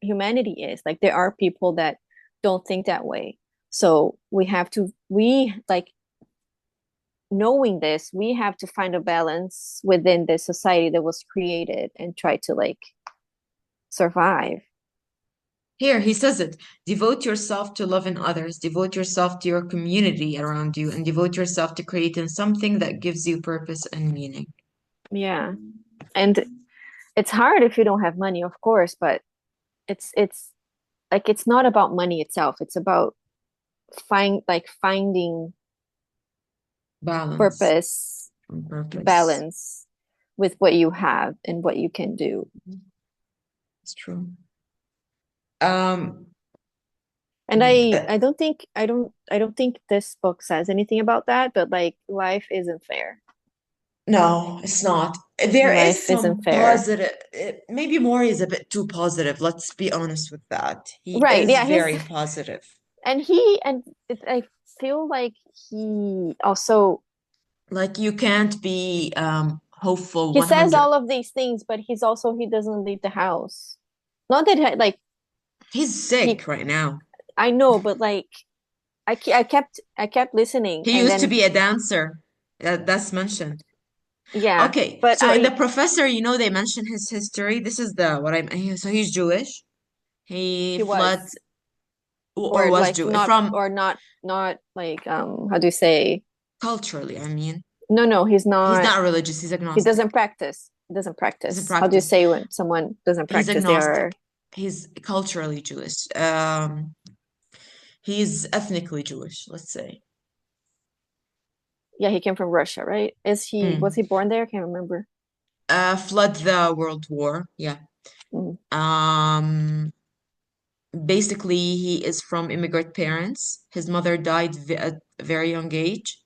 humanity is. Like there are people that don't think that way. So we like knowing this, we have to find a balance within the society that was created and try to like survive. Here, he says it. Devote yourself to loving others. Devote yourself to your community around you, and devote yourself to creating something that gives you purpose and meaning. Yeah. And it's hard if you don't have money, of course, but it's like it's not about money itself. It's about finding Balance purpose, and purpose. balance with what you have and what you can do. It's true. Um, And uh, I don't think this book says anything about that, but like life isn't fair. no, it's not. There Life is isn't some fair. positive. Maybe Morrie is a bit too positive. Let's be honest with that. He Right. is Yeah, he's very positive. I feel like he also Like you can't be hopeful he says 100. all of these things, but he doesn't leave the house. Not that like He's he sick right now. I know, but like I kept listening, He and used to then be a dancer. That's mentioned. yeah, Okay, but so in the professor, they mention his history. This is the what I'm. So he's Jewish. He he fled was or or was like Jewish from not like how do you say culturally. I mean, no, he's he's not. not religious. He's He agnostic. doesn't practice. He doesn't Doesn't practice. How do you practice. say when someone doesn't He's practice? They are agnostic. He's culturally Jewish. He's ethnically Jewish, let's say. yeah. He came from Russia, right? Was Mm. he born there? I can't remember. Fled the World War. Yeah. Mm. Um, Basically, he is from immigrant parents. His mother died at a very young age,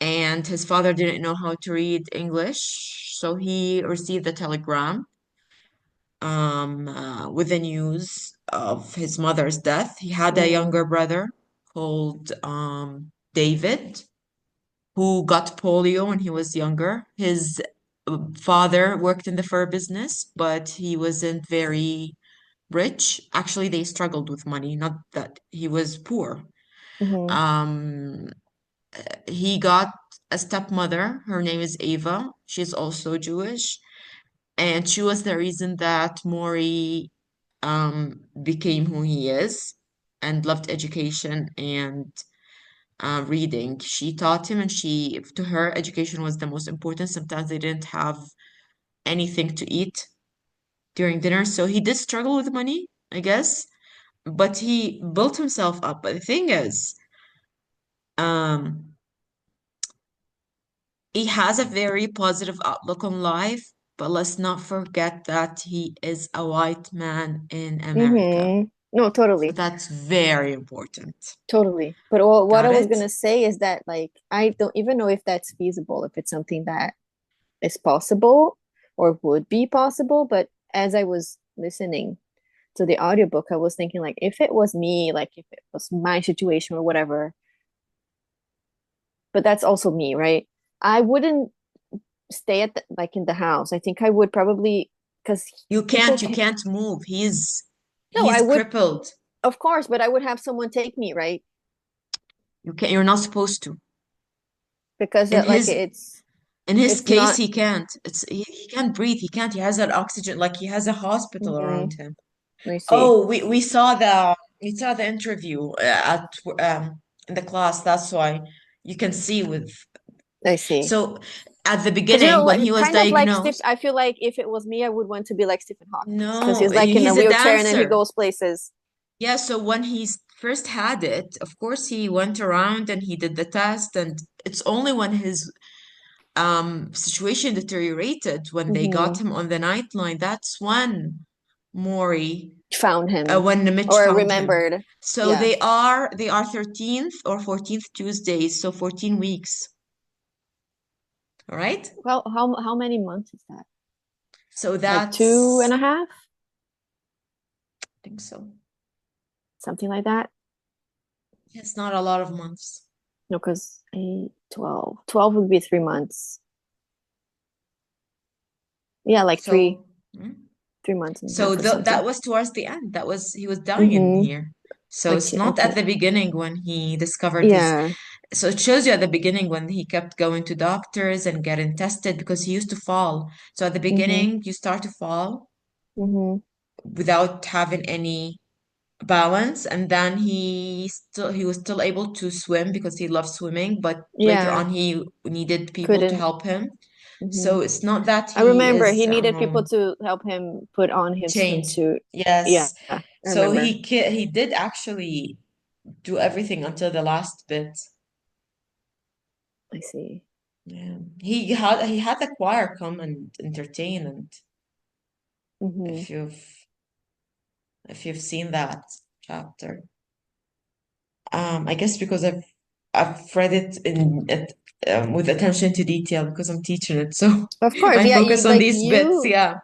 and his father didn't know how to read English, so he received a telegram with the news of his mother's death. He had a Mm. younger brother called David, who got polio when he was younger. His father worked in the fur business, but he wasn't very rich. Actually, they struggled with money, not that he was poor. Hmm. Um, he got a stepmother. Her name is Ava. She's also Jewish. And she was the reason that Morrie became who he is and loved education and reading. She taught him, and to her, education was the most important. Sometimes they didn't have anything to eat during dinner, so he did struggle with money, I guess, but he built himself up. But the thing is, um, he has a very positive outlook on life, but let's not forget that he is a white man in America. Hmm. No, So totally, that's very important. totally. But what I Got was it? gonna say is that like I don't even know if that's feasible, if it's something that is possible or would be possible. But as I was listening to the audiobook, I was thinking like if it was me, like if it was my situation or whatever, but that's also me, right? I wouldn't stay like in the house. I think I would probably because people You can can't move. no, I He's would crippled. of course, but I would have someone take me, right? You're not supposed to. Because In like his in his it's case, not he can't. He can't breathe. He can't. He has that oxygen, like he has a hospital mhm, around him. I see. Oh, we saw the interview at in the class. That's why you can see with I see. so at the Because you beginning know when what, he was kind of like Steve. diagnosed. I feel like if it was me, I would want to be like Stephen Hawking because No, he's like in a he's a wheelchair and then he dancer. goes places. Yeah, so when he first had it, of course he went around and he did the test, and it's only when his situation deteriorated when they got Hmm. him on the nightline. That's when Morrie, Found him when Mitch or found him. remembered. So Yeah. they are 13th or 14th Tuesdays, so 14 weeks. All right. Well, how many months is that? So Like two that's and a half? think so. something like that. It's not a lot of months. No, because 8, 12. 12 would be 3 months. Yeah, like So, hmm? 3 months and a So half or something. that was towards the end. That was he was dying in Mm-hmm. here. So it's not at Okay. the beginning when he discovered his. Yeah. So it shows you at the beginning when he kept going to doctors and getting tested because he used to fall. So at the Mm-hmm. beginning, you start to fall Mm-hmm. without having any balance, and then he was still able to swim because he loved swimming, but later Yeah. on he needed people to Couldn't. help him. Mm-hmm. So it's not that I he remember is, he I don't needed people know, to help him put on his change. swimsuit. Yeah, Yes. I So remember. he did actually do everything until the last bit. I see. Yeah. He had the choir come and entertain, and Mm-hmm. if you've seen that chapter. I guess because I've read it in it with attention to detail because I'm teaching it, so Of course, I yeah, focus you on like these bits. you Yeah,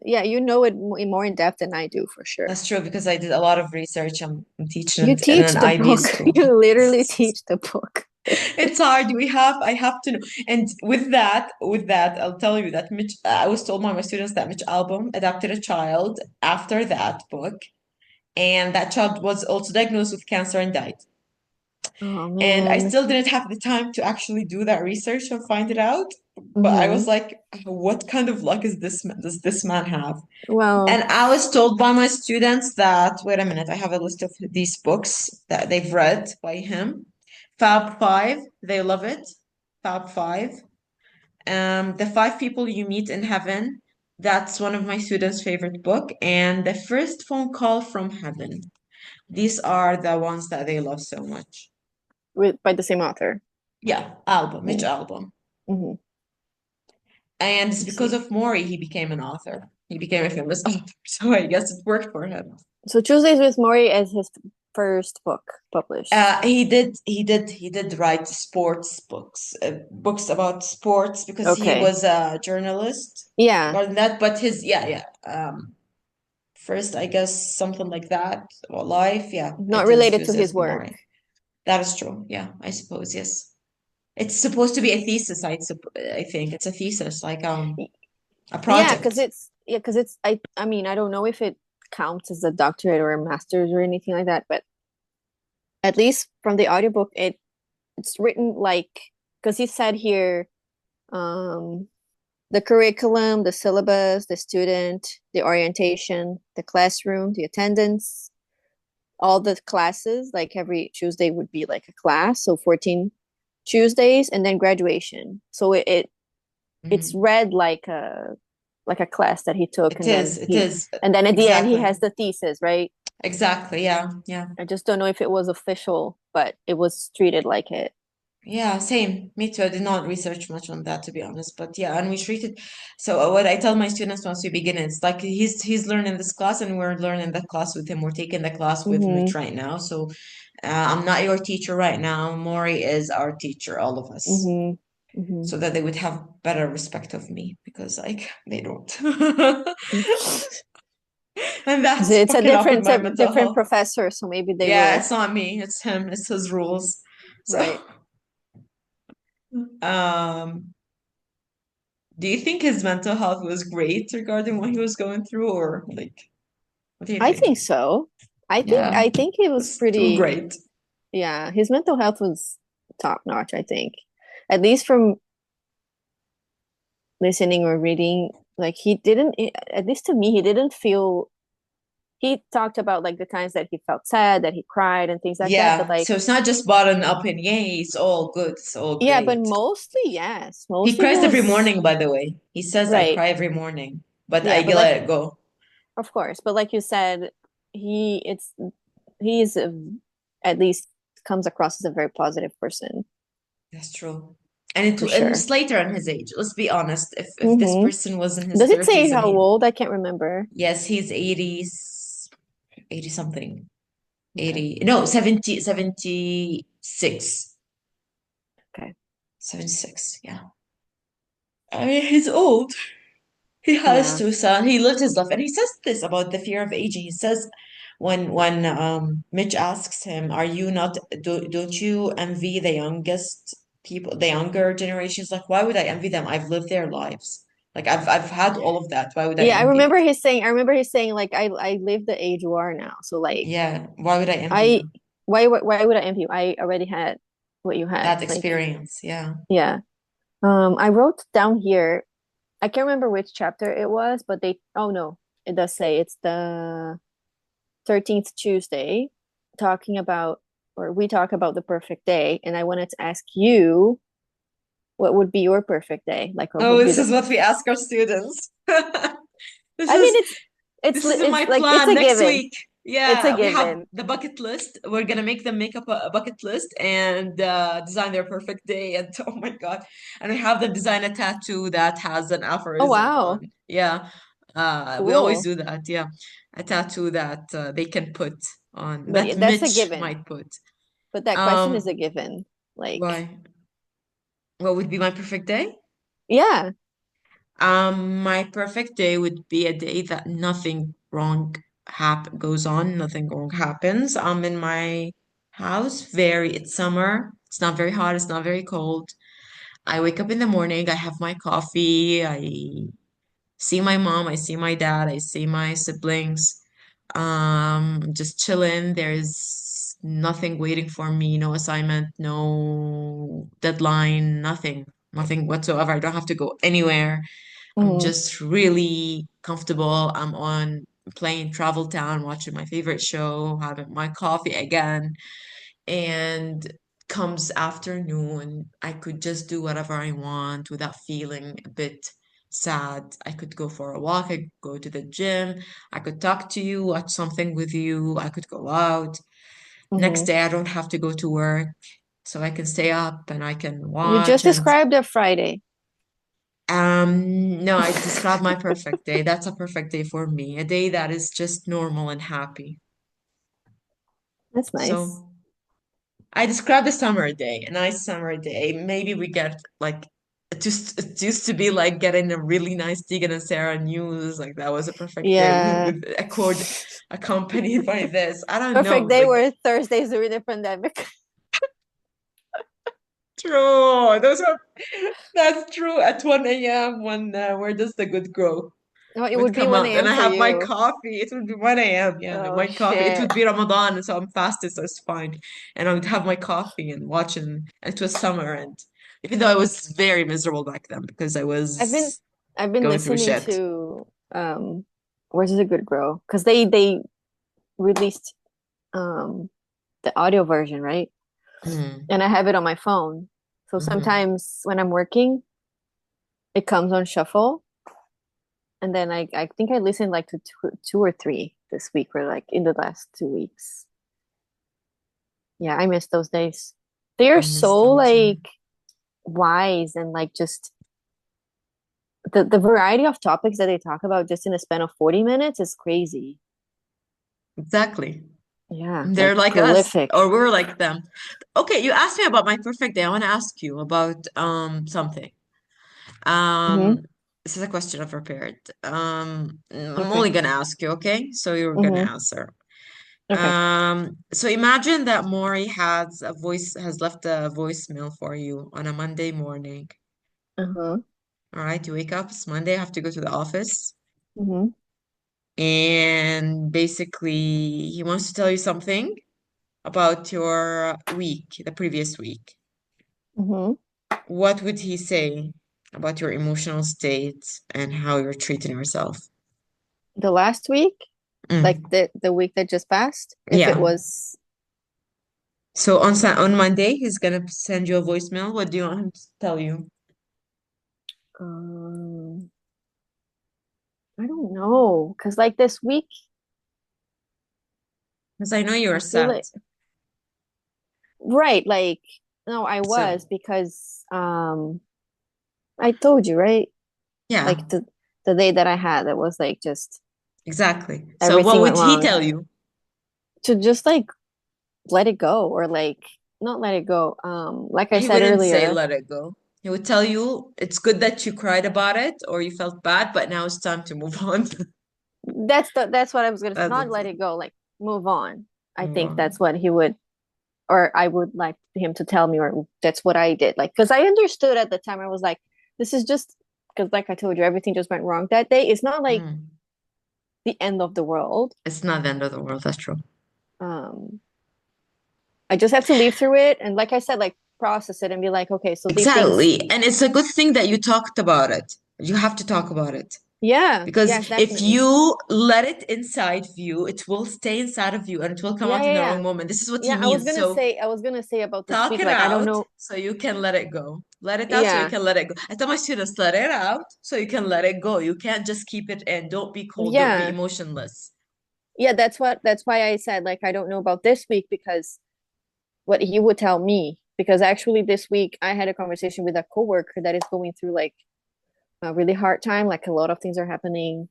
yeah, you know it more in depth than I do for sure. that's true because I did a lot of research. I'm teaching You it in teach an the IB book. school. You literally teach the book. It's hard. I have to know. And with that, I'll tell you that I was told by my students that Mitch Albom adopted a child after that book, and that child was also diagnosed with cancer and died. Oh And I man. still didn't have the time to actually do that research and find it out. But I was Mm-hmm. like, what kind of luck does this man have? Well, And I was told by my students that, wait a minute, I have a list of these books that they've read by him. Fab Five, they love it. Fab Five. The Five People You Meet in Heaven, that's one of my students' favorite book. And The First Phone Call from Heaven. These are the ones that they love so much. by the same author. Yeah, Mitch Albom. Mm-hmm. And it's I because see. of Morrie he became an author. He became a famous author. So I guess it worked for him. So Tuesdays with Morrie as his first book published. He did write sports books, books about sports because he Okay. was a journalist Yeah. regarding that. But yeah. First, I guess something like that about life. Yeah, Not it is related to Tuesdays his with work. Morrie. That is true. Yeah, I suppose yes. It's supposed to be a thesis. I think it's a thesis, like a Yeah, project. because it's I mean, I don't know if it counts as a doctorate or a master's or anything like that, but at least from the audiobook it's written like because he said here um the curriculum, the syllabus, the student, the orientation, the classroom, the attendance, all the classes, like every Tuesday would be like a class, so 14 Tuesdays and then graduation. So it's Mhm. read like a class that he took It is. It is and then at the end he exactly. has the thesis, right? Exactly. Yeah. Yeah. I just don't know if it was official, but it was treated like it. Yeah. Same. Me too. I did not research much on that, to be honest. But yeah, and we treated. So what I tell my students once we begin, it's like he's learning this class, and we're learning that class with him. We're taking the class with Mm-hmm. Mitch right now. So I'm not your teacher right now. Morrie is our teacher, all of us, Mm-hmm. Mm-hmm. so that they would have better respect of me because like they don't. And that's It's a fucking up with different my mental different health. professor, so maybe they Yeah, will. it's not me, it's him, it's his rules. So, Right. um, do you think his mental health was great regarding what he was going through, or like, what do you I think? think so. Yeah, I think it was it's too pretty. great. Yeah, his mental health was top notch, I think. At least from listening or reading, like he didn't, at least to me, he didn't feel, he talked about like the times that he felt sad, that he cried and things like that. But Yeah, like, so it's not just bottom up and yay, it's all good, it's all yeah, but great. mostly, yes, He mostly he cries every was morning, by the way. He says, I right. cry every morning, but I Yeah, but like, let it go. of course, but like you said, it's, he's at least comes across as a very positive person That's true. And for it's sure. later in his age. Let's be honest. If this Mm-hmm. person was in his Does it say 30s and how old? I can't remember. yes, he's 80, 80 something. Okay. 80, no, 70, 76. Okay. 76, yeah. I mean, he's old. He has Yeah. to, son. He lived his life. And he says this about the fear of aging. He says, when Mitch asks him, "Are you not? Don't you envy the youngest people, the younger generations? Like, why would I envy them? I've lived their lives. Like, I've had all of that. Why would I Yeah, envy it? I remember he's saying like I live the age you are now. So like Yeah, why would I envy I them? why would I envy you? I already had what you had. That Like experience. Yeah. yeah. I wrote down here, I can't remember which chapter it was, but they oh no, it does say it's the 13th Tuesday, talking about, or we talk about the perfect day, and I wanted to ask you what would be your perfect day? Like what Oh, would be this the is what we ask our students. This I mean is it's my like it's plan a next given. week. It's a Yeah, we have given. the bucket list. We're gonna make them make up a bucket list and design their perfect day. And oh my God, and we have them design a tattoo that has an Oh aphorism wow. on. Yeah, we always Cool. do that. Yeah, a tattoo that they can put on But that that's a Mitch given. might put. But that question is a Um, given. Like, why? What would be my perfect day? yeah. My perfect day would be a day that nothing wrong goes on, nothing wrong happens. I'm in my house, it's summer. It's not very hot, it's not very cold. I wake up in the morning, I have my coffee, I see my mom, I see my dad, I see my siblings. Just chilling. There's nothing waiting for me, no assignment, no deadline, nothing whatsoever. I don't have to go anywhere. I'm Mm-hmm. just really comfortable. I'm on plane, travel town, watching my favorite show, having my coffee again. And comes afternoon, I could just do whatever I want without feeling a bit sad. I could go for a walk, I could go to the gym, I could talk to you, watch something with you, I could go out. Next Mm-hmm. day, I don't have to go to work, so I can stay up and I can You just watch and described a Friday. no, I describe my perfect day. That's a perfect day for me. A day that is just normal and happy. That's nice. So I describe the summer day, a nice summer day. Maybe we get like it used to be like getting a really nice Tegan and Sarah news. Like that was a perfect day Yeah. with accompanied by this. I don't know. Perfect day Like were Thursdays during the pandemic. true. That's true at 1 a.m. when where does the good grow? No, it Would would be come out. 1 Then a.m. I for have my you. coffee. It would be 1 a.m. Yeah, Oh my coffee. It shit. would be Ramadan, so I'm fasted, so it's fine. And I would have my coffee and watching. It was summer, and even though I was very miserable back then because I I've been was I've been going through listening shit. to Where's the Good Grow? Because they released the audio version, right? Mm, And I have it on my phone. So hmm sometimes when I'm working, it comes on shuffle. And then I think I listened like to two or three this week, or like in the last 2 weeks. Yeah, I miss those days. They are I miss so them too. like wise, and like just the variety of topics that they talk about just in a span of 40 minutes is crazy. Exactly. Yeah, They're like like us, prolific. or we're like them. Okay, you asked me about my perfect day. I want to ask you about something. Mm-hmm. Um, this is a question I've prepared. I'm Okay. only gonna ask you, okay? So you're gonna Mm-hmm. answer. Okay. So imagine that Morrie has left a voicemail for you on a Monday morning. Uh-huh. All right, you wake up, it's Monday, I have to go to the office, Mm-hmm. and basically he wants to tell you something about your week, the previous week. Mm-hmm. What would he say about your emotional state and how you're treating yourself? The last week, like Mm, the week that just passed, if it yeah. was So on Monday, he's gonna send you a voicemail. What do you want him to tell you? um I don't know, because like this week, Because I know you are I feel sad. like right, like no, I So was because I told you, right? yeah, Like the day that I had, it was like just exactly. So what everything would went he wrong. tell you? To just like let it go, or like not let it go. Like I He said wouldn't say earlier, let it go. He would tell you it's good that you cried about it or you felt bad, but now it's time to move on. that's what I was gonna say. That's Not let it. it go, like move on. I Move think on. that's what he would, or I would like him to tell me, or that's what I did. Like, because I understood at the time, I was like, this is just because, like I told you, everything just went wrong that day. It's not like Mm. the end of the world. It's not the end of the world. That's true. Um, I just have to live through it, and like I said, like process it and be like, okay, so these things, Exactly. And it's a good thing that you talked about it. You have to talk about it. yeah, Because yes, if definitely, you let it inside of you, it will stay inside of you and it will come yeah, out in yeah, the yeah, wrong moment. This is what he yeah. means. So I was gonna say about this talk week, it like I don't out know, so you can let it go. Let it out so you yeah, can let it go. I tell my students, let it out so you can let it go. You can't just keep it in. Don't be cold. Don't be yeah, emotionless. yeah. That's why I said like I don't know about this week because what he would tell me because actually this week I had a conversation with a coworker that is going through like a really hard time. Like a lot of things are happening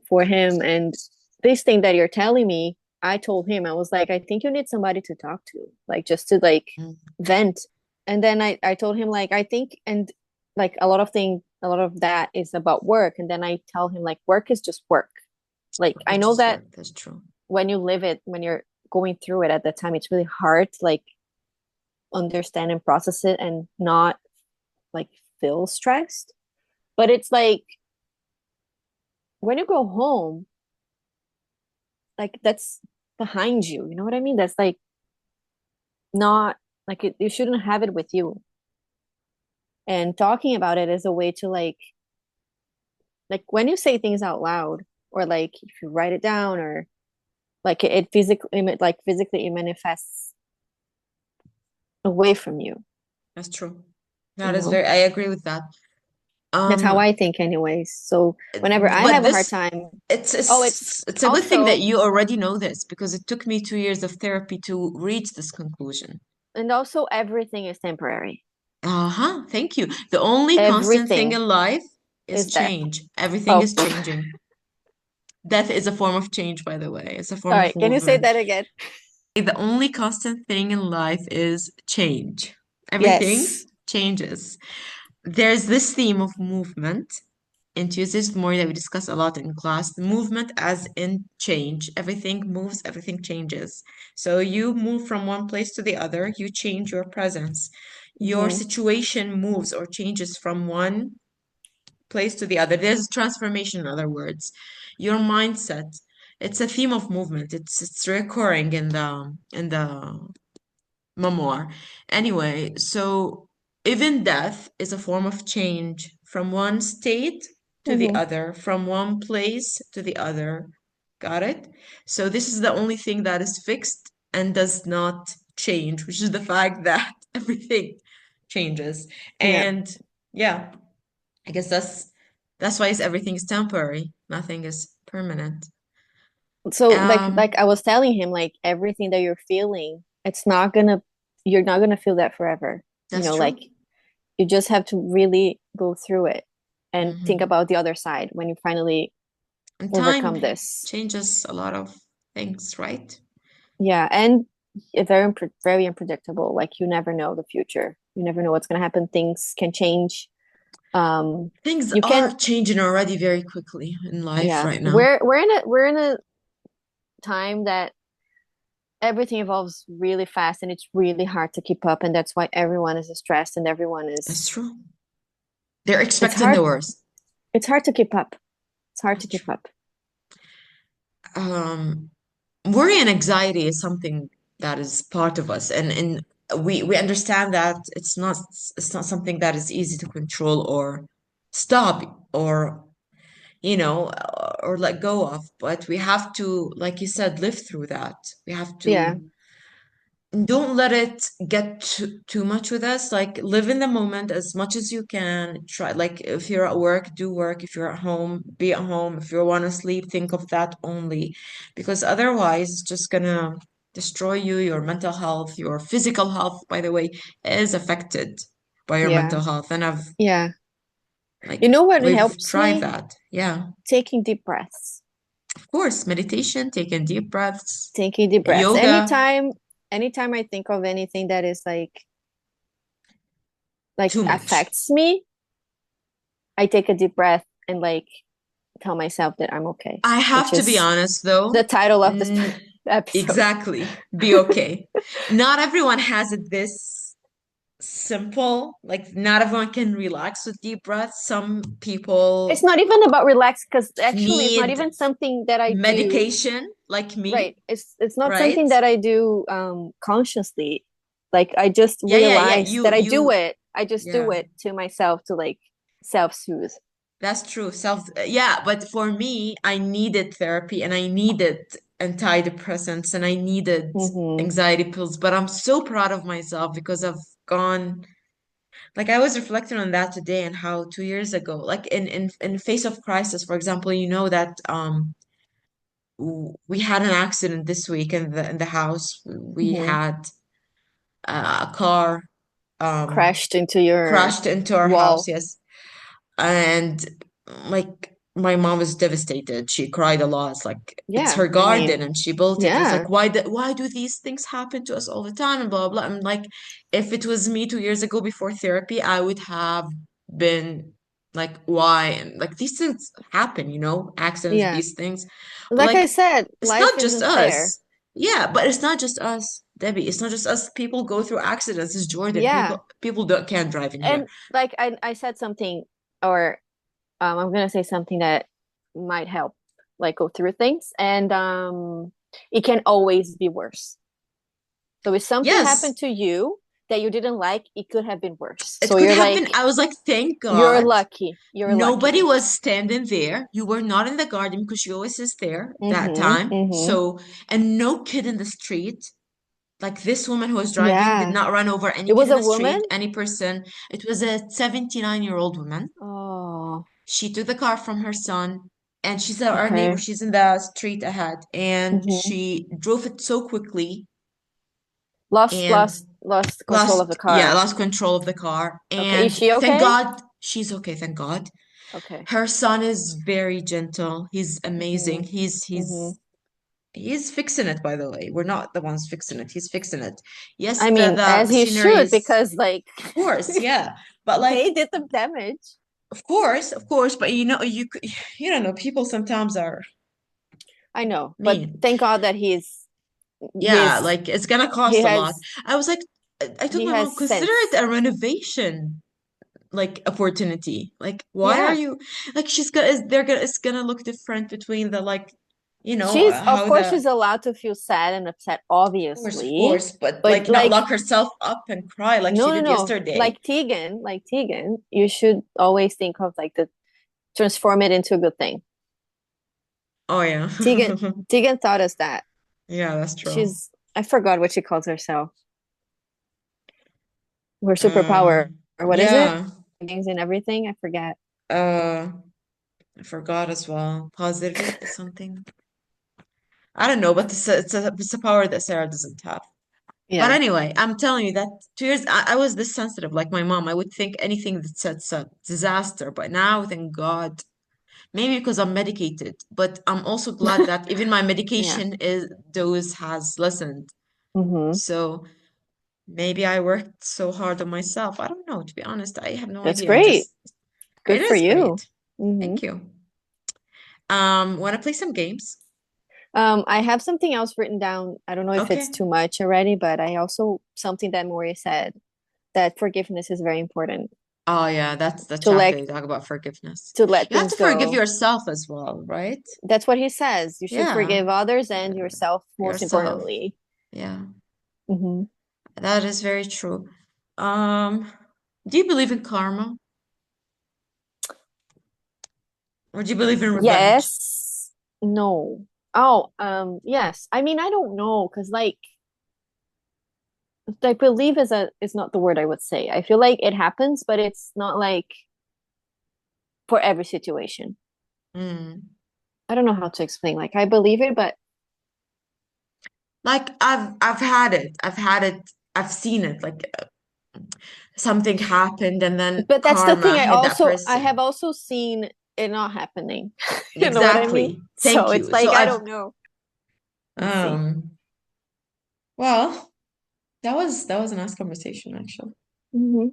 for him, and this thing that you're telling me, I told him I was like, I think you need somebody to talk to, like just to like Mm, vent. And then I told him like I think and like a lot of that is about work. And then I tell him like work is just work. Like I It's know just that work. That's true. when you live it, when you're going through it at that time, it's really hard to like understand and process it and not like feel stressed. But it's like when you go home, like that's behind you. You know what I mean? That's like not like you shouldn't have it with you. And talking about it is a way to like when you say things out loud or like if you write it down or like it physically like physically it manifests away from you, That's true. you That is know? very, I agree with that. That's how Um, I think anyways. So whenever I but have a hard this time, it's oh, it's it's a good thing that also you already know this because it took me 2 years of therapy to reach this conclusion. and also everything is temporary. Uh-huh. Thank you. The only constant thing Everything in life is is death. change. Everything Oh, is changing. Death is a form of change, by the way. It's a form sorry. of Can you say movement. that again? The only constant thing in life is change. Everything Yes. changes. There's this theme of movement in Tuesdays with Morrie that we discuss a lot in class. Movement as in change. Everything moves, everything changes. So you move from one place to the other, you change your presence. Your Hmm. situation moves or changes from one place to the other. There's transformation, in other words. Your mindset. It's a theme of movement. It's recurring in the memoir. Anyway, so even death is a form of change from one state to the Hmm. other, from one place to the other. Got it? So this is the only thing that is fixed and does not change, which is the fact that everything changes. Yeah. And yeah, I guess that's why everything is temporary. Nothing is permanent. So like Um, I was telling him, like everything that you're feeling, it's not gonna you're not gonna feel that forever. You that's know, like true. you just have to really go through it and think Hmm. about the other side when you finally And time overcome this. changes a lot of things, right? Yeah, and it's very unpredictable. Like you never know the future. You never know what's gonna happen. Things can change. Things You are can, changing already very quickly in life yeah. right now. We're in a time that everything evolves really fast and it's really hard to keep up, and that's why everyone is stressed and everyone That's is true. They're it's expecting hard the worst. it's hard to keep up. It's hard to That's keep true. up. Um, Worry and anxiety is something that is part of us, and we understand that it's not something that is easy to control or stop or or let go of. But we have to, like you said, live through that. We have Yeah, to don't let it get too much with us. Like live in the moment as much as you can. Try, like if you're at work, do work. If you're at home, be at home. If you want to sleep, think of that only, because otherwise it's just gonna destroy you. Your mental health, your physical health, by the way, is affected by your yeah, mental health. And yeah. You like know what we've helps tried me? that. Yeah, Taking deep breaths. of course, meditation, taking deep breaths, Taking deep breaths. yoga, Anytime I think of anything that is like too much. affects me, I take a deep breath and like tell myself that I'm okay, I which have to be is honest the though. title of this. N episode. Exactly. Be okay. Not everyone has it this simple. Like, not everyone can relax with deep breaths. Some It's people not even about relax because actually it's not need even something that I do. medication, like me, Right. It's not right? something that I do consciously. Like I just Yeah, yeah, yeah. realize that I do it. I just do Yeah, it to myself to like self-soothe. that's true. Yeah, but for me, I needed therapy and I needed antidepressants and I needed Mm-hmm. anxiety pills. But I'm so proud of myself because I've gone. Like I was reflecting on that today and how 2 years ago, like in face of crisis, for example, you know that we had an accident this week in the house. We Mm-hmm. had a car Crashed into your crashed into our house, wall. yes. And like my mom was devastated. She cried a lot. It's like it's Yeah. her I garden mean, and she built it. It's yeah. like why do these things happen to us all the time and blah blah. I'm like, if it was me 2 years ago before therapy, I would have been like, why? And like these things happen, accidents, Yeah. these things. But Like I like said, it's life not just isn't fair. us. Yeah, but it's not just us, Debbie. It's not just us. People go through accidents. It's Jordan. Yeah. People can't drive in here. And like I said something or I'm gonna say something that might help like go through things and it can always be worse. So if something Yes, happened to you that you didn't like, it could have been worse. it So could you're have been. like I was like, thank you're God lucky. You're nobody lucky. was standing there. You were not in the garden because she always is there that Mm-hmm. time. Mm-hmm. So, and no kid in the street. Like this woman who was driving did Yeah. not run over any It kid was in a the woman? street, any person. It was a 79-year-old woman. Oh, She took the car from her son, and she's our neighbor. okay. She's in the street ahead, and Mm-hmm. she drove it so quickly Lost and lost lost control of the car. lost control of the car. Okay. Is And she thank okay? God she's okay, thank God. Okay. Her son is very gentle. He's Mm-hmm. amazing. He's Mm-hmm. he's he's fixing it, by the way. We're not the ones fixing it. He's fixing it. Yes, I the mean, as the he scenery should, is, because like of course, yeah. But they like, did the damage. of course, but you don't know, people sometimes are I know, but mean. thank God that Yeah, he's like it's gonna he cost a lot. has I was like, I told he my has mom, consider it sense. a renovation like opportunity. Like, why are Yeah. you like it's gonna look different between the like, She's of how course the she's allowed to feel sad and upset, of obviously. course, but But like not like lock herself up and cry like she no, no, did no. yesterday. Like Tegan, you should always think of like the transform it into a good thing. Oh yeah. Tegan Tegan taught us that. Yeah, that's true. She's I forgot what she calls herself. Her Uh, superpower or what is it? yeah. Things and everything. I forget. Uh, I forgot as well. Positive something. I don't know, but it's a power that Sarah doesn't have. But Yeah. anyway, I'm telling you that 2 years I was this sensitive, like my mom. I would think anything that sets a disaster. But now, thank God, maybe because I'm medicated, but I'm also glad that even my Yeah. medication is dose has lessened. Mm-hmm. So maybe I worked so hard on myself. I don't know, to be honest. I have no That's idea. great. It Good for is you. great. Mm-hmm. Thank you. Want to play some games? I have something else written down. I don't know if it's Okay. too much already, but I also something that Morrie said that forgiveness is very important Oh yeah, that's the to chapter let you talk about forgiveness. to let You have things to forgive go. yourself as well, right? That's what he says. You should Yeah, forgive others and yeah. yourself most Yourself. importantly. Yeah, Hmm. that is very true. Um, do you believe in karma or do you believe in revenge? Yes. No. Oh, yes. I mean, I don't know because like believe is not the word I would say. I feel like it happens, but it's not like for every situation. Mm. I don't know how to explain. Like I believe it, but Like I've had it. I've had it. I've seen it. Like something happened and then that's the thing. karma hit that I have person. also seen it not happening. You know what I mean? Exactly. So Thank it's you. So like I I've don't know. Let's see. um well, that was a nice conversation actually. Hmm.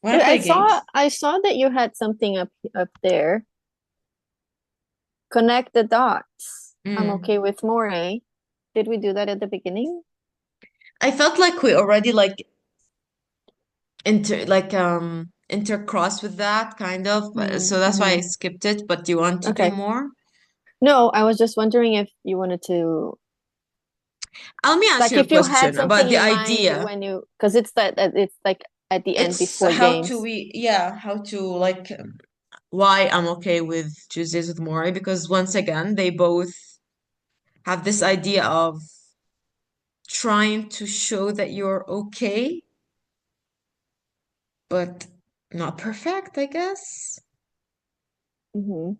Wanna play games? I saw that you had something up there. Connect the dots. I'm Mm. okay with more, eh? Did we do that at the beginning? I felt like we already like intercrossed with that kind of, so that's why I Mm-hmm. skipped it. But do you want to do Okay. more? No, I was just wondering if you wanted to, Let me ask like, you a if you had question something about the in mind idea. when you, because it's like at the end It's before how to games. we, yeah, how to like why I'm okay with Tuesdays with Morrie because once again, they both have this idea of trying to show that you're okay, but not perfect, I guess. Hmm.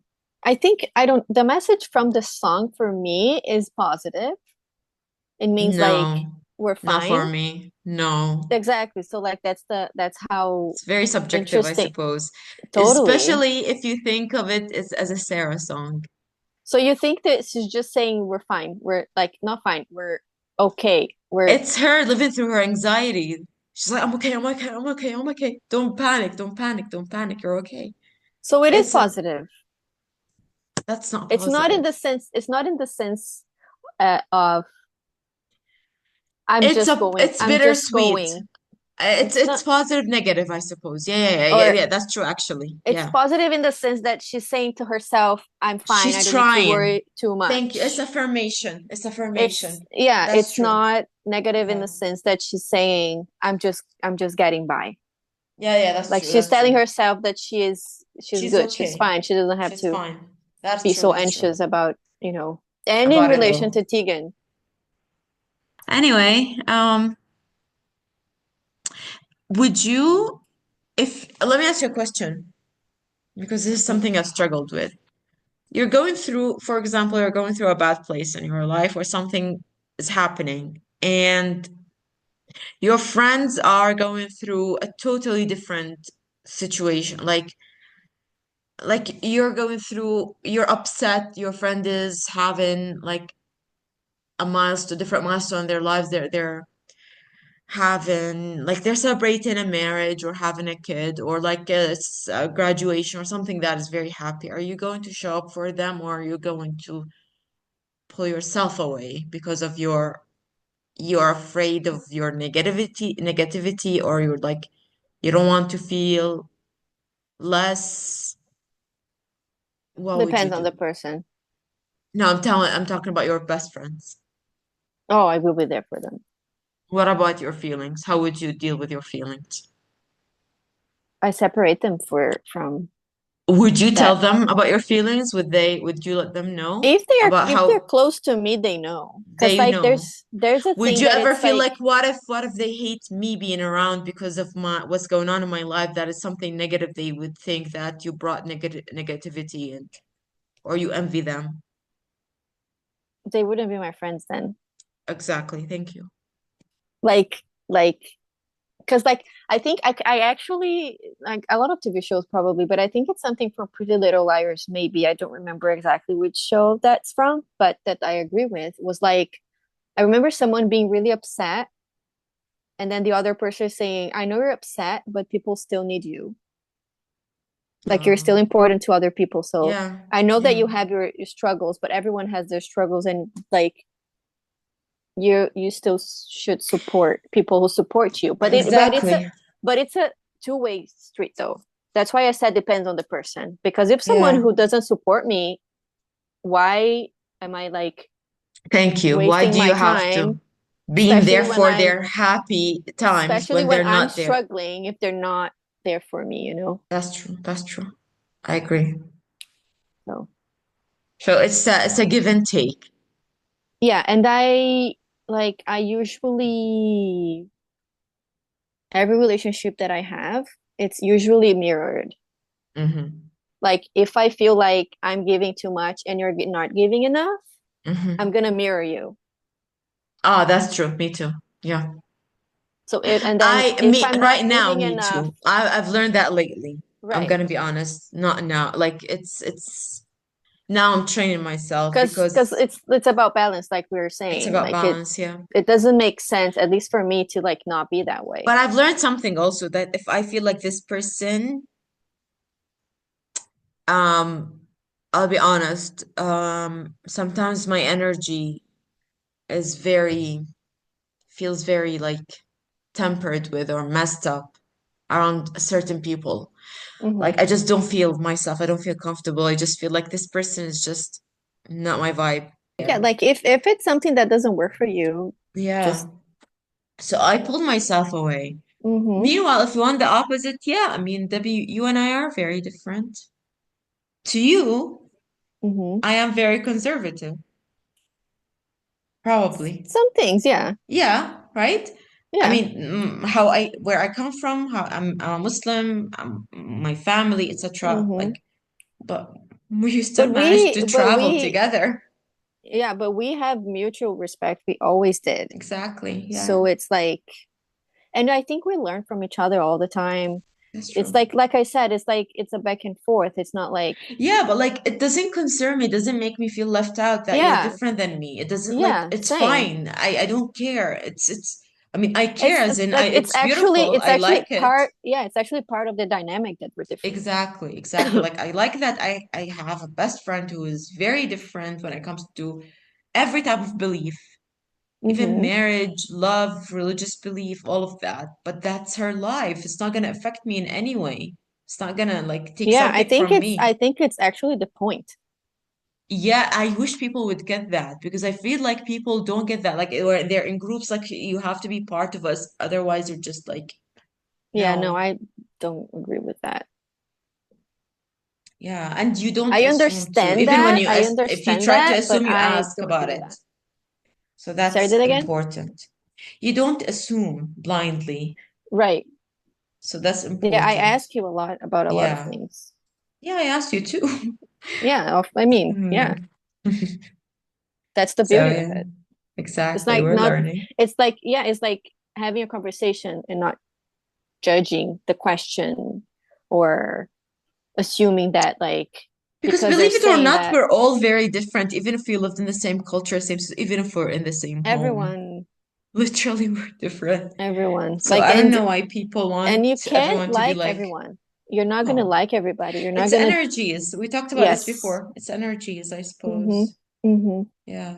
I think I don't, the message from the song for me is positive. It means like No, we're not fine. for me. No. Exactly. So like that's how It's very subjective, I interesting. suppose, Totally. especially if you think of it as a Sarah song. So you think that she's just saying we're fine. We're like not fine. We're okay. We're It's her living through her anxiety. She's like, I'm okay, I'm okay, I'm okay, I'm okay. Don't panic, don't panic, don't panic. You're okay. so it is It's positive. that's not It's not in positive. the sense. It's not in the sense of I'm It's just a going. it's I'm just bittersweet. going. It's It's it's not, positive, negative, I suppose. Yeah, yeah, yeah, yeah, or yeah. That's true, actually. it's Yeah. positive in the sense that she's saying to herself, "I'm fine. I She's don't need to trying. worry too Thank you. It's much." affirmation. It's It's affirmation. yeah. That's It's true. not negative in Yeah. the sense that she's saying, I'm just getting by." Yeah, yeah, that's Like true. she's That's telling true. herself that she's She's good. She's okay. fine. She doesn't have She's to fine. That's be true. so That's true. anxious about, and in About it relation all. to Tegan. Anyway, would you, if, let me ask you a question, because this is Mhm. something I've struggled with. You're going through, for example, you're going through a bad place in your life where something is happening, and your friends are going through a totally different situation. Like you're going through, you're upset, your friend is having like a milestone, different milestone in their lives. They're having like they're celebrating a marriage or having a kid or like a graduation or something that is very happy. Are you going to show up for them or are you going to pull yourself away because of you're afraid of your negativity or you're like you don't want to feel less? What would you Depends on the do? person. No, I'm talking about your best friends. Oh, I will be there for them. What about your feelings? How would you deal with your feelings? I separate them from Would you tell that. them about your feelings? Would you let them know If they are about if they're how close to me, they know. Because they like know? there's a Would thing you that ever it's feel like like what if they hate me being around because of my what's going on in my life that is something negative they would think that you brought negativity in or you envy them? they wouldn't be my friends then. Exactly. Thank you. Like because like I think I actually like a lot of TV shows probably, but I think it's something from Pretty Little Liars. Maybe I don't remember exactly which show that's from, but that I agree with was like I remember someone being really upset, and then the other person saying, "I know you're upset, but people still need you. Like you're still Um, important to other people. So yeah, I know that yeah. you have your struggles, but everyone has their struggles, and like you still should support people who support you. Exactly. But it's a two-way street though. That's why I said depends on the person. Because if someone Yeah. who doesn't support me, why am I like Thank you. Why wasting do my you have to time, being there especially when for I'm their happy times especially when when they're I'm not there? struggling if they're not there for me, you know? That's true. That's true. I agree. So So it's a give and take. yeah, and I usually every relationship that I have, it's usually mirrored. Hmm. Like if I feel like I'm giving too much and you're not giving enough, I'm Hmm. gonna mirror you. Ah, that's true. Me too. Yeah. So it and then if I'm Right not now, giving me enough, too. I've learned that lately. I'm right? gonna be honest. Not now. Like it's now I'm training myself Because because it's about balance, like we were it's saying. about Like balance, yeah. it doesn't make sense, at least for me, to like not be that way. But I've learned something also that if I feel like this person, um, I'll be honest, sometimes my energy is feels very like tempered with or messed up around certain people. Hmm. Like I just don't feel myself. I don't feel comfortable. I just feel like this person is just not my vibe. Yeah, Yeah. like if it's something that doesn't work for you, Yeah. just So I pulled myself away. mm-hmm, Meanwhile, if you want the opposite, yeah, I mean, Debbie, you and I are very different. To you, mm-hmm. I am very conservative, probably. Some things, yeah. Yeah, right? I Yeah. mean, where I come from, how I'm a Muslim, my family, etc. Mm-hmm. Like, but we still managed to But travel we together. yeah, but we have mutual respect. We always did. Exactly. Yeah, So it's like, and I think we learn from each other all the time. that's It's true. like I said, it's like it's a back and forth. It's not like, Yeah, but like it doesn't concern me. It doesn't make me feel left out that you're yeah, different than me. It doesn't like yeah, it's same. fine. I don't care. It's I mean I care as in I Like it's beautiful. it's I actually like it. part, yeah, it's actually part of the dynamic that we're different. Exactly, exactly. Like I like that I have a best friend who is very different when it comes to every type of belief, even Hmm. marriage, love, religious belief, all of that. But that's her life. It's not gonna affect me in any way. It's not gonna like take Yeah, something from me. I think it's actually the point. Yeah, I wish people would get that because I feel like people don't get that. Like, or they're in groups, like you have to be part of us, otherwise you're just like, Yeah, no, no. I don't agree with that. Yeah, and you don't I assume to, understand even when that. you I ask, if you understand try to that, but assume, you I ask don't agree about with it. that. So Sorry, that's that again? important. You don't assume blindly. Right. So that's Yeah, I important. ask you a lot about a lot of Yeah. things. Yeah, I asked you too. Yeah, I mean, yeah, Hmm. that's the So beauty of yeah, it. It's exactly. like We're not, learning. it's like, yeah, it's like having a conversation and not judging the question or assuming that like Because because they're believe it or saying not, that we're all very different, even if we lived in the same culture, even if we're in the same home. everyone Literally, we're different. everyone So like I don't know why people and want you can't everyone to be like like, everyone. You're not going to no, like everybody. You're not it's going to, energies. We talked about this yes. before. It's energies, I Mm-hmm. suppose. Mm-hmm. Yeah.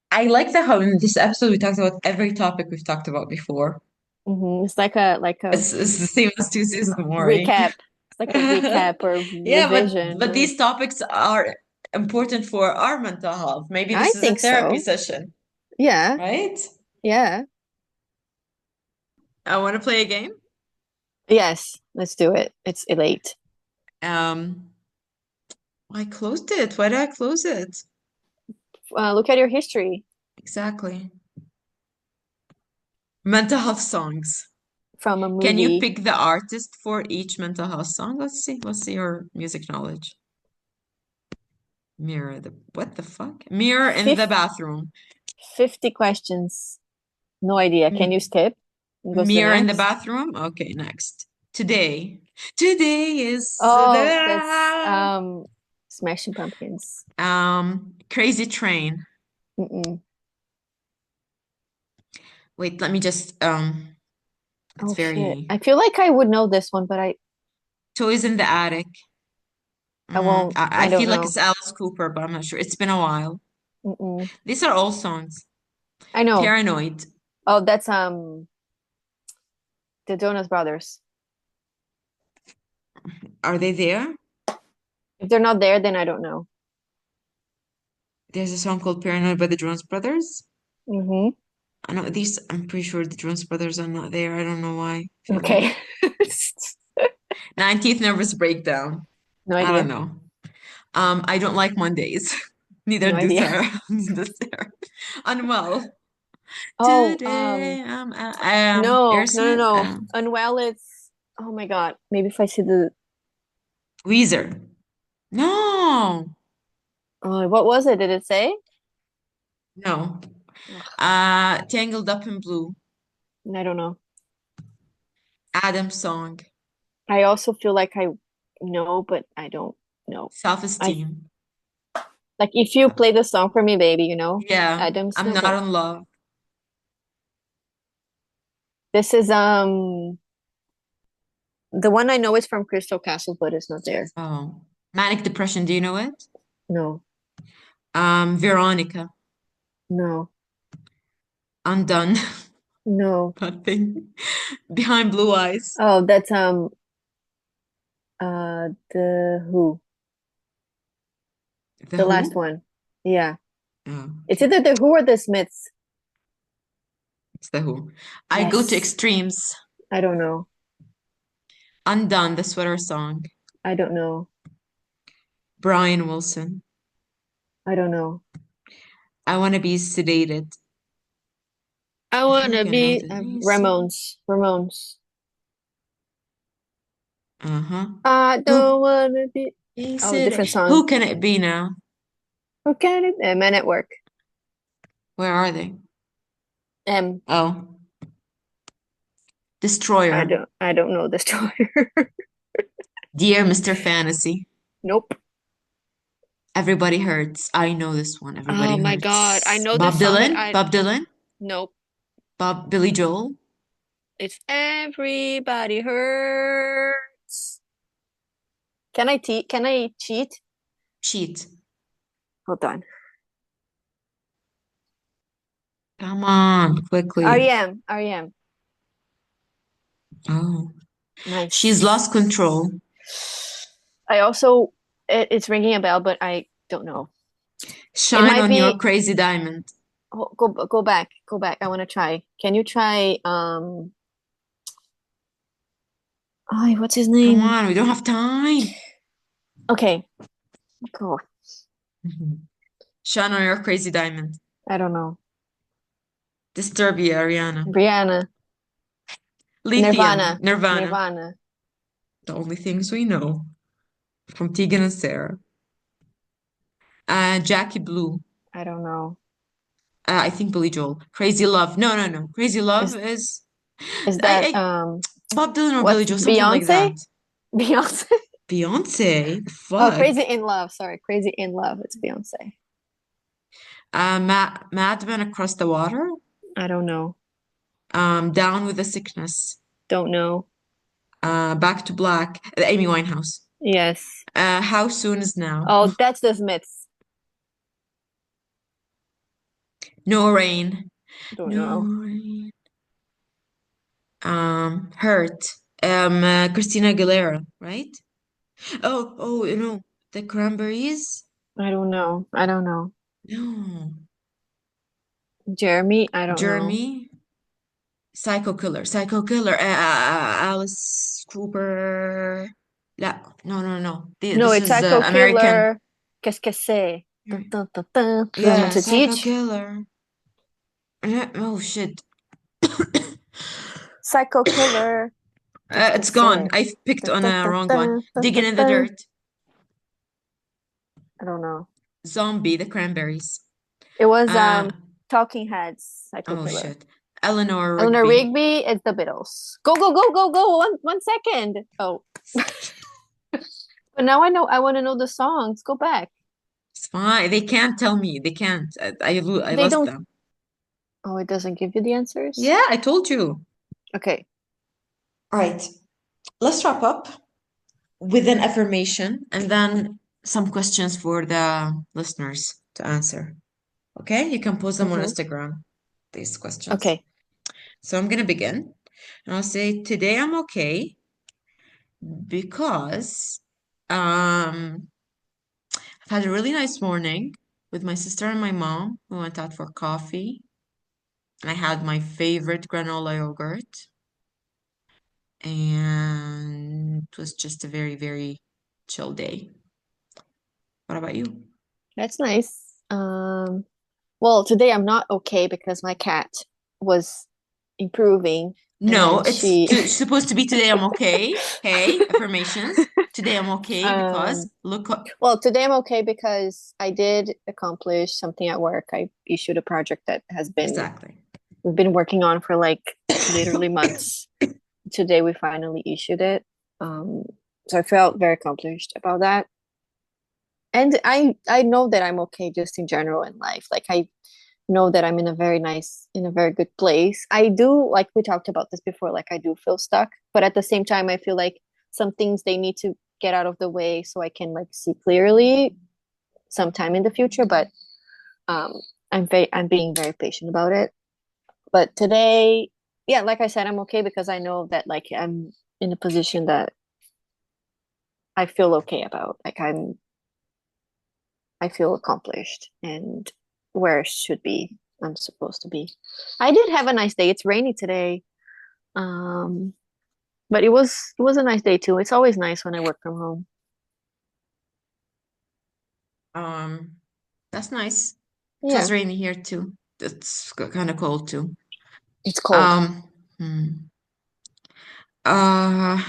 I like that how in this episode we talked about every topic we've talked about before. Mm-hmm. It's like a It's the same as two seasons of Morrie. recap. It's like a recap or Yeah, revision but or these topics are important for our mental health. Maybe I this is a think therapy so. session, Yeah. right? Yeah. I want to play a game. Yes. Let's do it. It's late. Um, I closed it. Why did I close it? Look at your history Exactly. Mental health songs. from a Can you movie. pick the artist for each mental health song? Let's see. Let's see your music knowledge. Mirror the what the fuck? Mirror in the 50, bathroom. 50 questions. No idea. Can you M- skip and go to the Mirror in the next? bathroom. Okay, next. Today. Today is Oh, that's the Smashing Pumpkins. Crazy Train. Mm-mm. Wait, let me just it's Oh shit. very I feel like I would know this one, but Toys in the Attic. I won't. I I don't feel like know. it's Alice Cooper, but I'm not sure. It's been a while. Mm-mm. These are all songs. I know. Paranoid. Oh, that's the Jonas Brothers. Are they there? If they're not there, then I don't know. There's a song called Paranoid by the Jonas Brothers. Mm-hmm. I know these, I'm pretty sure the Jonas Brothers are not there. I don't know why. I feel like Okay. 19th Nervous Breakdown. No I don't idea. know. I don't like Mondays. Neither No do idea. Sarah. Neither Sarah. Unwell. Oh, Today, no, no, no, Aerosmith, no. Unwell, it's oh my God. Maybe if I see the Weezer. No, what was it? Did it say? no. Ugh, Tangled Up in Blue. I don't know. Adam's song. I also feel like I know, but I don't know. I Self-esteem. like if you play the song for me, baby, you know, Yeah, Adams, I'm no, not but in love. this is the one I know is from Crystal Castle, but it's not there. Oh, Manic Depression. Do you know it? No. Veronica. No. Undone. No. Nothing. Behind Blue Eyes. Oh, that's the Who. The The last Who? one. Yeah. Oh, It's okay. either the Who or the Smiths. It's The Who. I go to Yes. extremes. I don't know. Undone, the sweater song. I don't know. Brian Wilson. I don't know. I want to be sedated. I Who wanna can know be the reason? Ramones. Ramones. Uh-huh. I Who don't wanna be. he Oh, said different who song. can it be now? Who can it? Men at Work. Where are they? M. Oh, Destroyer. I don't know the story. Dear Mr. Fantasy. Nope. Everybody Hurts. I know this one. Oh Everybody my God. I Hurts. know this Bob song, but Dylan? Bob Dylan? nope. Billy Joel? It's Everybody Hurts. Can I cheat? Cheat. Hold on. Come on, quickly. REM. REM. Oh. She's lost Nice. control. I also it's ringing a bell, but I don't know. It Shine might on your be crazy diamond. go back. Go back. I want to try. Can you try oh, what's his Come name? on, we don't have time. Okay. Cool. Shine on your crazy diamond. I don't know. Disturbia, Ariana. Brianna. Lithium, Nirvana. Nirvana. Nirvana. The only things we know from Tegan and Sarah. Jackie Blue. I don't know. I think Billy Joel. Crazy Love. No, no, no. Crazy Love Is is is that I Bob Dylan or Billy what's Joel, something like Beyonce? that. Beyonce? Beyonce. Oh, Fuck. Crazy in Love. Sorry, Crazy in Love. It's Beyonce. Madman Across the Water. I don't know. Down with the Sickness. Don't know. Back to Black. Amy Winehouse. Yes. How Soon Is Now. Oh, that's the Smiths. No Rain. Don't No know. Rain. Hurt. Christina Aguilera, right? Oh, the Cranberries. I don't know. I don't know. No, Jeremy, I don't know. Jeremy. Psycho Killer. Alice Cooper. La, no, no, no. No, This it's is Psycho American. Killer. Qu'est-ce que c'est? Dun, dun, dun, dun. Someone Yeah, to Psycho teach. Killer. Oh shit. Psycho Killer. Qu'est-ce que It's gone. c'est? I picked Dun, on dun, a dun, wrong one. dun, dun, Digging dun, in the dun. Dirt. I don't know. Zombie, the Cranberries. It was Uh, Talking Heads, Psycho oh Killer. shit. Eleanor Eleanor Rigby. Rigby, it's the Beatles. Go, go, go, go, go. One second. Oh. But now I know I want to know the songs. Go back. It's fine. They can't tell me. They can't. I They lost don't. them. Oh, it doesn't give you the answers? Yeah, I told you. Okay. All right. Let's wrap up with an affirmation and then some questions for the listeners to answer. Okay? You can post them on Mm-hmm. Instagram, these questions. Okay. So I'm gonna begin. And I'll say, today I'm okay because I've had a really nice morning with my sister and my mom. We went out for coffee. And I had my favorite granola yogurt. And it was just a very, very chill day. What about you? That's nice. Well, today I'm not okay because my cat was improving No, and it's she supposed to be today I'm okay. Hey, affirmations. Today I'm okay because um look. well, today I'm okay because I did accomplish something at work. I issued a project that has been Exactly. we've been working on for like literally months. Today we finally issued it. So I felt very accomplished about that. And I know that I'm okay just in general in life. Like I know that I'm in a very good place. I do, like we talked about this before, like I do feel stuck, but at the same time I feel like some things they need to get out of the way so I can like see clearly sometime in the future. But um I'm being very patient about it. But today, yeah, like I said, I'm okay because I know that like I'm in a position that I feel okay about. Like I feel accomplished and where I should be, I'm supposed to be. I did have a nice day. It's rainy today. Um, but it was a nice day too. It's always nice when I work from home. Um, that's nice. It was Yeah, rainy here too. It's kind of cold too. it's cold. Um, hmm. uh,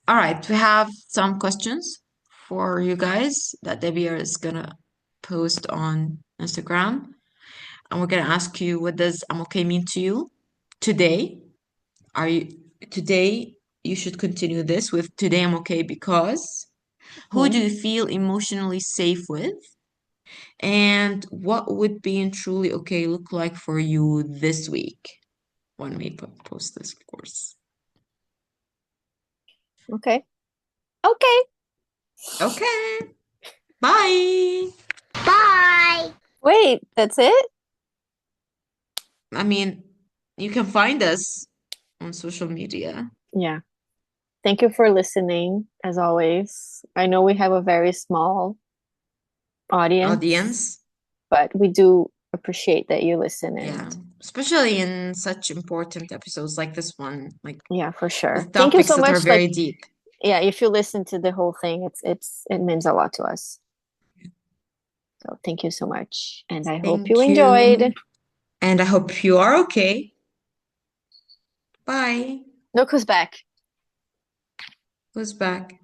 all right, we have some questions for you guys that Debbie is gonna post on Instagram, and we're gonna ask you, what does I'm okay mean to you today? Are you today? You should continue this with today I'm okay because who do Mhm. you feel emotionally safe with? And what would being truly okay look like for you this week? When we post this, of course. Okay. Okay. Okay. Bye. Bye. Wait, that's it? I mean, you can find us on social media. Yeah. Thank you for listening, as always. I know we have a very small audience, Audience. but we do appreciate that you listen Yeah. and Especially in such important episodes like this one, like yeah, for sure. with Thank you topics so that are much. Like, very deep. yeah, if you listen to the whole thing, it means a lot to us. So thank you so much. And I hope you Thank you. enjoyed. And I hope you are okay. Bye. Look who's back. Who's back?